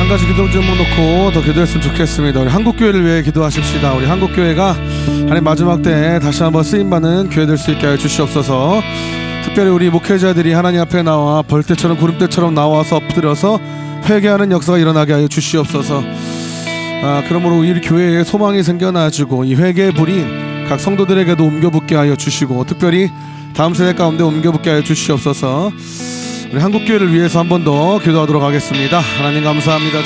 가지 기도 좀 놓고 더 기도했으면 좋겠습니다. 우리 한국교회를 위해 기도하십시다. 우리 한국교회가 하나님 마지막 때에 다시 한번 쓰임받는 교회 될 수 있게 하여 주시옵소서. 특별히 우리 목회자들이 하나님 앞에 나와 벌떼처럼 구름대처럼 나와서 엎드려서 회개하는 역사가 일어나게 하여 주시옵소서. 그러므로 우리 교회에 소망이 생겨나지고 이 회개의 불이 각 성도들에게도 옮겨붙게 하여 주시고 특별히 다음 세대 가운데 옮겨붙게 하여 주시옵소서. 우리 한국교회를 위해서 한 번 더 기도하도록 하겠습니다. 하나님 감사합니다.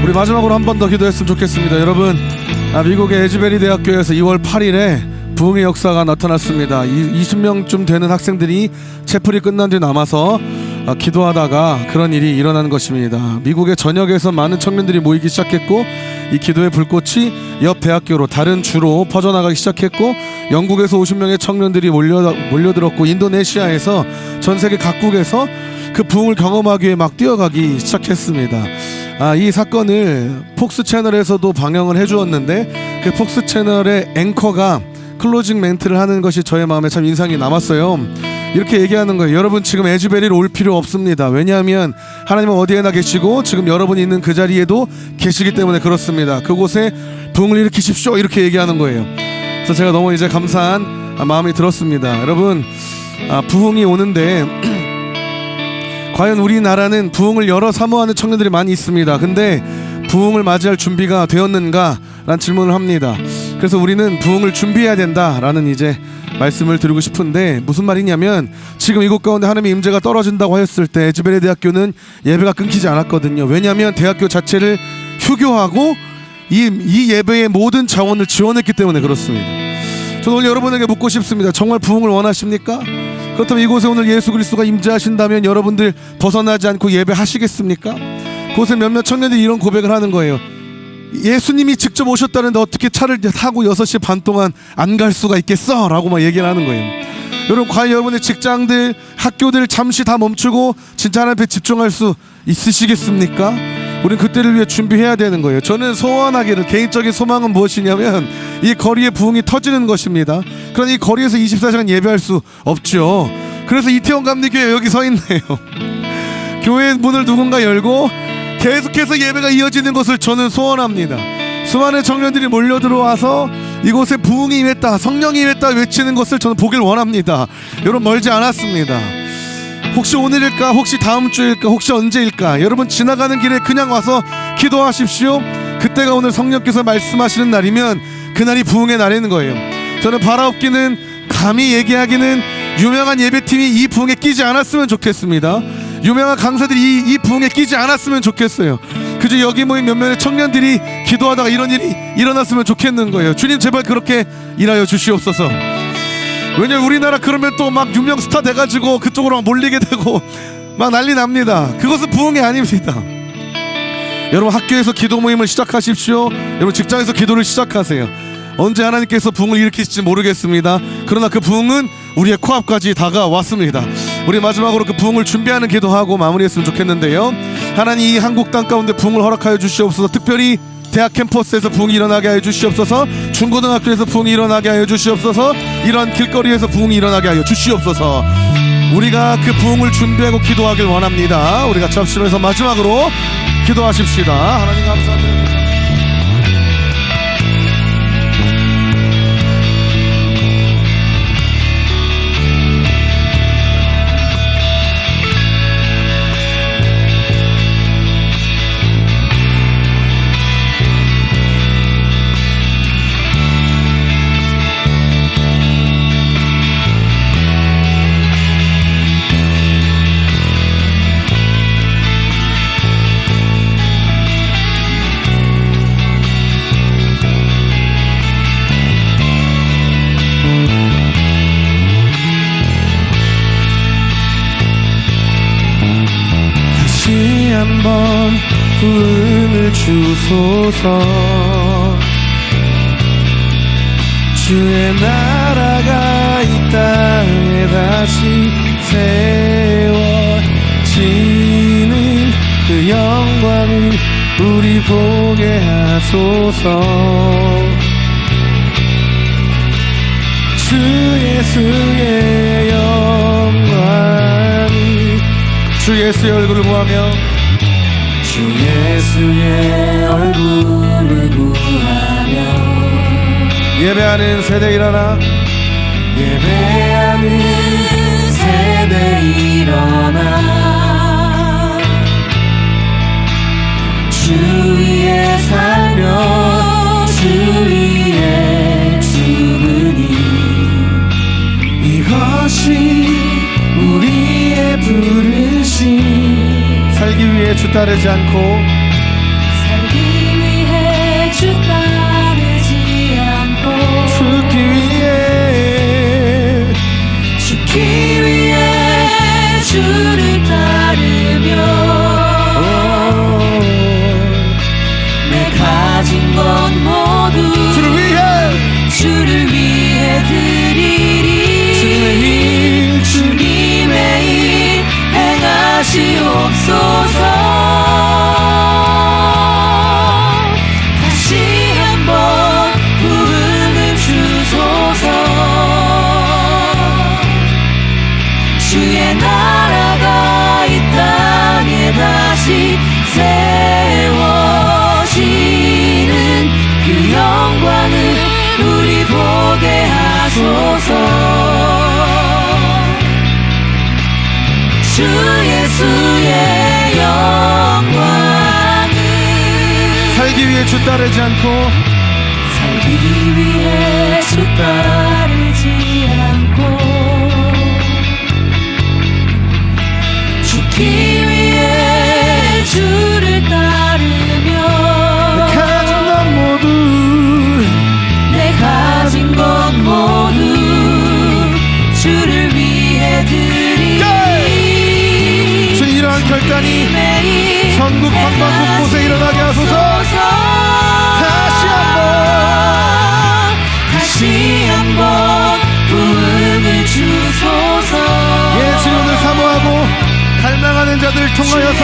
우리 마지막으로 한 번 더 기도했으면 좋겠습니다. 여러분, 미국의 에즈베리 대학교에서 2월 8일에 부흥의 역사가 나타났습니다. 20명쯤 되는 학생들이 채플이 끝난 뒤 남아서 기도하다가 그런 일이 일어나는 것입니다. 미국의 전역에서 많은 청년들이 모이기 시작했고 이 기도의 불꽃이 옆 대학교로 다른 주로 퍼져나가기 시작했고 영국에서 50명의 청년들이 몰려들었고 인도네시아에서 전 세계 각국에서 그 부흥을 경험하기 위해 막 뛰어가기 시작했습니다. 이 사건을 폭스 채널에서도 방영을 해주었는데 그 폭스 채널의 앵커가 클로징 멘트를 하는 것이 저의 마음에 참 인상이 남았어요. 이렇게 얘기하는 거예요. 여러분 지금 에즈베리로 올 필요 없습니다. 왜냐하면 하나님은 어디에나 계시고 지금 여러분이 있는 그 자리에도 계시기 때문에 그렇습니다. 그곳에 부흥을 일으키십시오. 이렇게 얘기하는 거예요. 그래서 제가 너무 이제 감사한 마음이 들었습니다. 여러분 부흥이 오는데 과연 우리나라는 부흥을 여러 사모하는 청년들이 많이 있습니다. 근데 부흥을 맞이할 준비가 되었는가? 라는 질문을 합니다. 그래서 우리는 부흥을 준비해야 된다라는 이제 말씀을 드리고 싶은데 무슨 말이냐면 지금 이곳 가운데 하나님의 임재가 떨어진다고 하였을 때 에즈베리 대학교는 예배가 끊기지 않았거든요. 왜냐하면 대학교 자체를 휴교하고 이 예배의 모든 자원을 지원했기 때문에 그렇습니다. 저는 오늘 여러분에게 묻고 싶습니다. 정말 부흥을 원하십니까? 그렇다면 이곳에 오늘 예수 그리스도가 임재하신다면 여러분들 벗어나지 않고 예배하시겠습니까? 그곳에 몇몇 청년들이 이런 고백을 하는 거예요. 예수님이 직접 오셨다는데 어떻게 차를 타고 6시 반 동안 안 갈 수가 있겠어? 라고 막 얘기를 하는 거예요. 여러분 과연 여러분의 직장들, 학교들 잠시 다 멈추고 진짜 하나님 앞에 집중할 수 있으시겠습니까? 우린 그때를 위해 준비해야 되는 거예요. 저는 소원하기를, 개인적인 소망은 무엇이냐면 이 거리의 부흥이 터지는 것입니다. 그러니 이 거리에서 24시간 예배할 수 없죠. 그래서 이태원 감리교회 여기 서 있네요. 교회 문을 누군가 열고 계속해서 예배가 이어지는 것을 저는 소원합니다. 수많은 청년들이 몰려 들어와서 이곳에 부흥이 임했다, 성령이 임했다 외치는 것을 저는 보길 원합니다. 여러분, 멀지 않았습니다. 혹시 오늘일까, 혹시 다음 주일까, 혹시 언제일까, 여러분 지나가는 길에 그냥 와서 기도하십시오. 그때가 오늘 성령께서 말씀하시는 날이면 그날이 부흥의 날인 거예요. 저는 바라옵기는, 감히 얘기하기는 유명한 예배팀이 이 부흥에 끼지 않았으면 좋겠습니다. 유명한 강사들이 이 부흥에 끼지 않았으면 좋겠어요. 그저 여기 모인 몇몇의 청년들이 기도하다가 이런 일이 일어났으면 좋겠는 거예요. 주님, 제발 그렇게 일하여 주시옵소서. 왜냐면 우리나라 그러면 또 막 유명 스타 돼가지고 그쪽으로 막 몰리게 되고 막 난리 납니다. 그것은 부흥이 아닙니다. 여러분, 학교에서 기도 모임을 시작하십시오. 여러분, 직장에서 기도를 시작하세요. 언제 하나님께서 부흥을 일으키실지 모르겠습니다. 그러나 그 부흥은 우리의 코앞까지 다가왔습니다. 우리 마지막으로 그 부흥을 준비하는 기도하고 마무리했으면 좋겠는데요. 하나님, 이 한국 땅 가운데 부흥을 허락하여 주시옵소서. 특별히 대학 캠퍼스에서 부흥이 일어나게 하여 주시옵소서. 중고등학교에서 부흥이 일어나게 하여 주시옵소서. 이런 길거리에서 부흥이 일어나게 하여 주시옵소서. 우리가 그 부흥을 준비하고 기도하길 원합니다. 우리가 잡심에서 마지막으로 기도하십시다. 하나님 감사합니다. 한번 부흥을 주소서. 주의 나라가 이 땅에 다시 세워지는 그 영광을 우리 보게 하소서. 주 예수의 영광이, 주 예수의 얼굴을 구하며, 주 예수의 얼굴을 구하며, 예배하는 세대 일어나, 예배하는 세대 일어나. 주 위에 살며 주 위에 죽으니 이것이 우리의 부르심. 살기 위해 주 따르지 않고, 살기 위해 주 따르지 않고, 죽기 위해 주를 따르며, 내 가진 것 모두 주를 위해 드리리. 주님의 일 행하시옵소서. 다시 한번 부흥을 주소서. 주의 나라가 이 땅에 다시 세워지는 그 영광을 우리 보게 하소서. 주 예수의 영광을 살기 위해 주 따르지 않고, 살기 위해 주 따르지 않고, 죽기 위해 주를 따르며, 내 가진 것 모두 주를 위해 드리리. 이러한 결단이 전국 방방 곳곳에 일어나게 하소서. 다시 한번 자들을 통하여서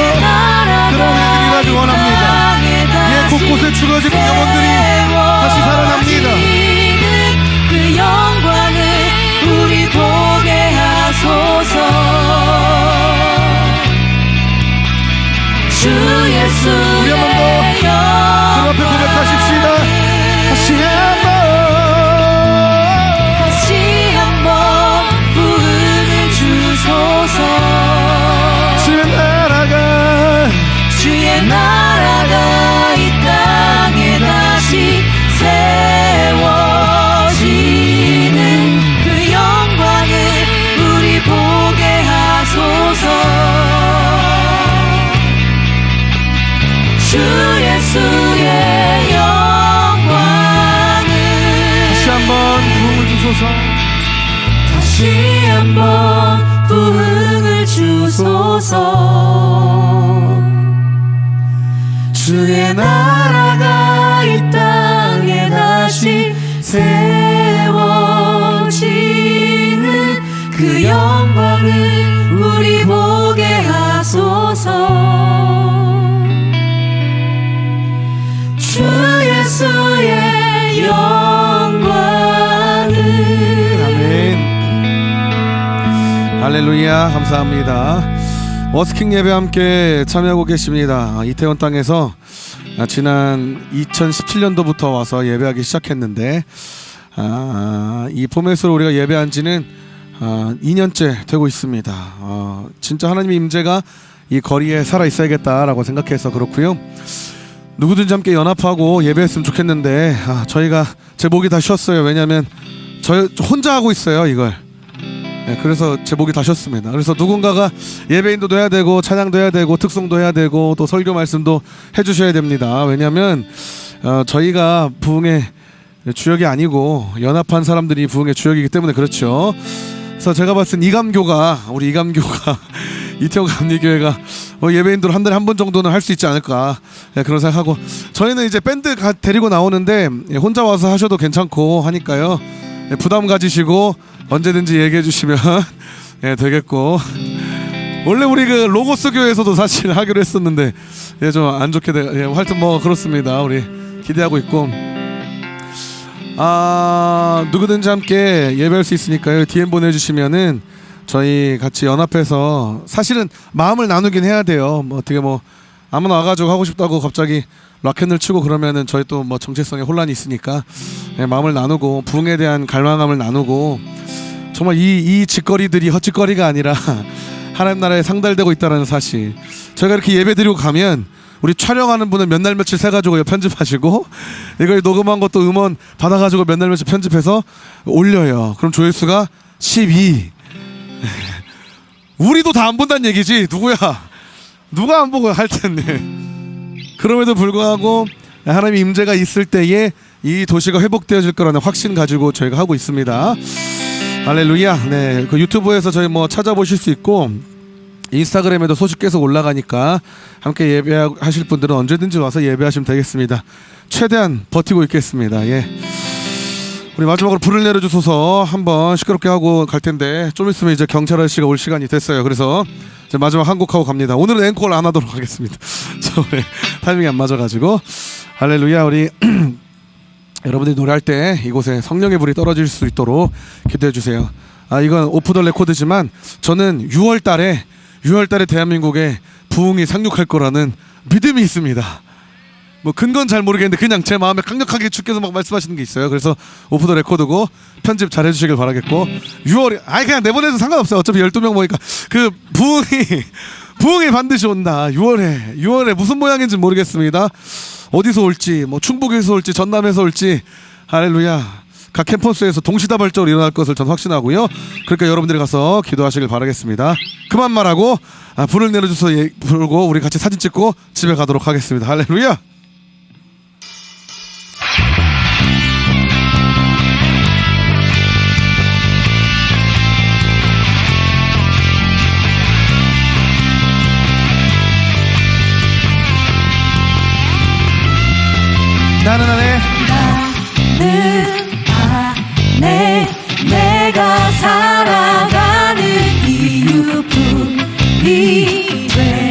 그런 일들이 나길 원합니다. 예, 곳곳에 죽어지는 영혼들이 다시 살아납니다. 그 영광을 우리 보게 하소서. 주 예수의 우리 한번 더 그 앞에 고백하십시다. 다시 한번 부흥을 주소서. 주의 나라가 이 땅에 다시 세워지는 그 영광을 우리 보게 하소서. 주 예수의 영광을 다시 한번 부흥을 주소서. 다시 한번 부흥을 주소서. 주의 나라가 이 땅에 다시 세워지는 그 영광을 우리 보게 하소서. 주 예수의 영광을. 아멘. 할렐루야. 감사합니다. 워스킹 예배 함께 참여하고 계십니다. 이태원 땅에서 지난 2017년도부터 와서 예배하기 시작했는데 이 포맷으로 우리가 예배한 지는 2년째 되고 있습니다. 진짜 하나님의 임재가 이 거리에 살아 있어야겠다라고 생각해서 그렇고요. 누구든지 함께 연합하고 예배했으면 좋겠는데 저희가 제 목이 다 쉬었어요. 왜냐하면 저 혼자 하고 있어요 이걸. 네, 그래서 제 목이 다 쉬었습니다. 그래서 누군가가 예배인도 해야 되고 찬양도 해야 되고 특송도 해야 되고 또 설교 말씀도 해주셔야 됩니다. 왜냐하면 저희가 부흥의 주역이 아니고 연합한 사람들이 부흥의 주역이기 때문에 그렇죠. 그래서 제가 봤을 땐 우리 이감교가 이태원 감리교회가 예배인들 한 달에 한 번 정도는 할 수 있지 않을까, 네, 그런 생각하고 저희는 이제 밴드 데리고 나오는데 혼자 와서 하셔도 괜찮고 하니까요. 네, 부담 가지시고 언제든지 얘기해 주시면 예, 되겠고. 원래 우리 그 로고스 교회에서도 사실 하기로 했었는데 예, 좀 안 좋게 하여튼 뭐 그렇습니다. 우리 기대하고 있고 누구든지 함께 예배할 수 있으니까요. DM 보내주시면은 저희 같이 연합해서 사실은 마음을 나누긴 해야 돼요. 뭐 어떻게 뭐 아무나 와가지고 하고 싶다고 갑자기 락앤을 치고 그러면은 저희 또 뭐 정체성에 혼란이 있으니까 예, 마음을 나누고 부흥에 대한 갈망함을 나누고 정말 이 짓거리들이 헛짓거리가 아니라 하나님 나라에 상달되고 있다는 사실. 저희가 이렇게 예배 드리고 가면 우리 촬영하는 분은 몇 날 며칠 세가지고 편집하시고 이걸 녹음한 것도 음원 받아가지고 몇 날 며칠 편집해서 올려요. 그럼 조회수가 12. 우리도 다 안 본다는 얘기지. 누가 안 보고 할 텐데. 그럼에도 불구하고 하나님의 임재가 있을 때에 이 도시가 회복되어질 거라는 확신 가지고 저희가 하고 있습니다. 할렐루야. 네, 그 유튜브에서 저희 뭐 찾아보실 수 있고 인스타그램에도 소식 계속 올라가니까 함께 예배하실 분들은 언제든지 와서 예배하시면 되겠습니다. 최대한 버티고 있겠습니다. 예. 우리 마지막으로 불을 내려주소서 한번 시끄럽게 하고 갈 텐데 좀 있으면 이제 경찰 아저씨가 올 시간이 됐어요. 그래서 이제 마지막 한 곡 하고 갑니다. 오늘은 앵콜 안 하도록 하겠습니다. 저 타이밍이 안 맞아가지고. 할렐루야. 우리 여러분들이 노래할 때 이곳에 성령의 불이 떨어질 수 있도록 기도해 주세요. 이건 오프 더 레코드지만 저는 6월 달에 대한민국에 부흥이 상륙할 거라는 믿음이 있습니다. 뭐 근거는 잘 모르겠는데 그냥 제 마음에 강력하게 주께서 막 말씀하시는 게 있어요. 그래서 오프 더 레코드고 편집 잘 해주시길 바라겠고 6월에 그냥 내보내도 상관없어요. 어차피 12명 모이니까 그 부흥이 반드시 온다. 6월에 무슨 모양인지 모르겠습니다. 어디서 올지 뭐 충북에서 올지 전남에서 올지 할렐루야. 각 캠퍼스에서 동시다발적으로 일어날 것을 전 확신하고요. 그러니까 여러분들이 가서 기도하시길 바라겠습니다. 그만 말하고 불을 내려줘서 불고 우리 같이 사진 찍고 집에 가도록 하겠습니다. 할렐루야. 나는 안해 내가 살아가는 이유뿐이 돼.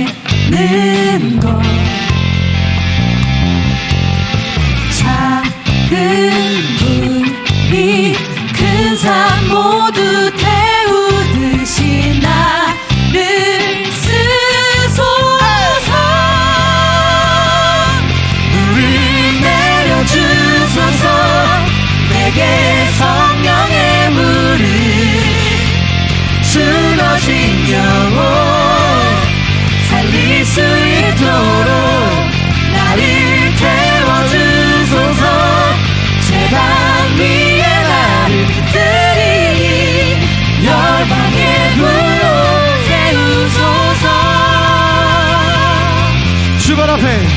앞에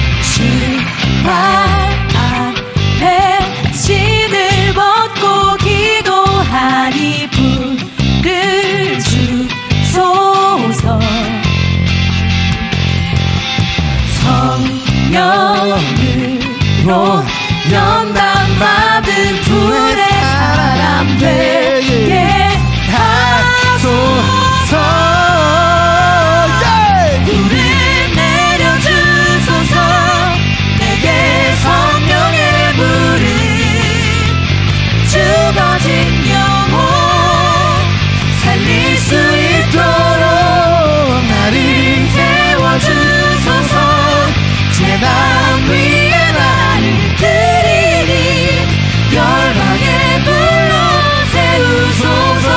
발 앞에 신을 벗고 기도하니 불을 주소서 성령으로 연단 받은 불의 사람 되게 하소서 불을 내려주소서 내게 성령의 불을 죽어진 영혼 살릴 수 있도록 나를 태워주소서 제단 위에 나를 드리니 열방의 불로 세우소서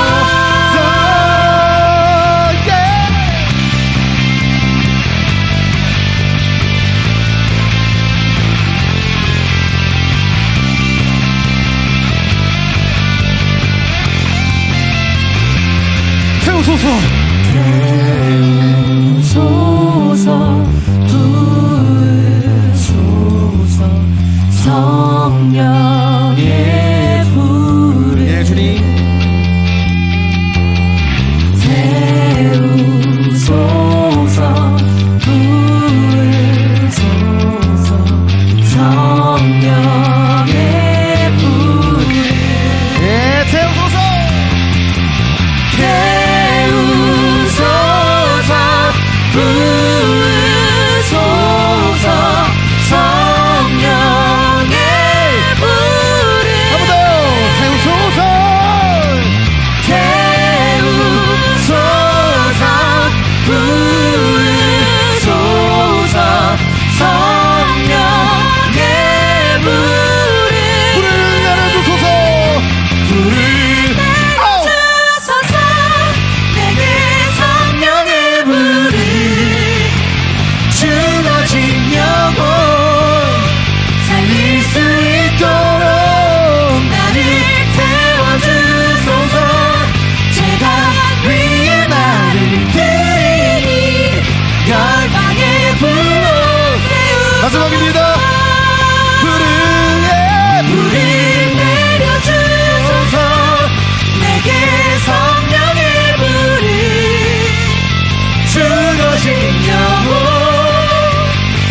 태우소서 태우소서 부으소서 성령의 불을 예 주님 태우소서 부으소서 성령의 불을 예 태우소서 태우소서 부으소서 성령의 불을 한번더 태우소서 태우소서 부으소서 성령의 불을 불을 내려주소서 불을 내려주소서 내게 성령의 불을 죽어진 영혼 살릴 수 있도록 나를 태워주소서 제단 위에 나를 드리니 열방의 불로 세우소서 마지막입니다 불을 내려주소서 내게 성령의 불을 죽어진 영혼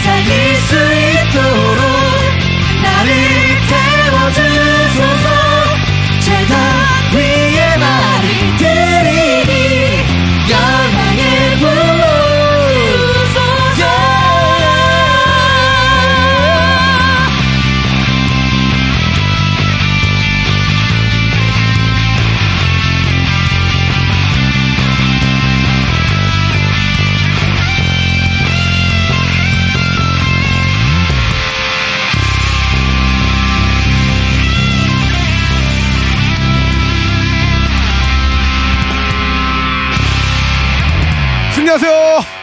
살릴 수 있도록 나를 태워주소서 제단 위에 나를 드리니 열방의 불로 세우소서 승리하세요.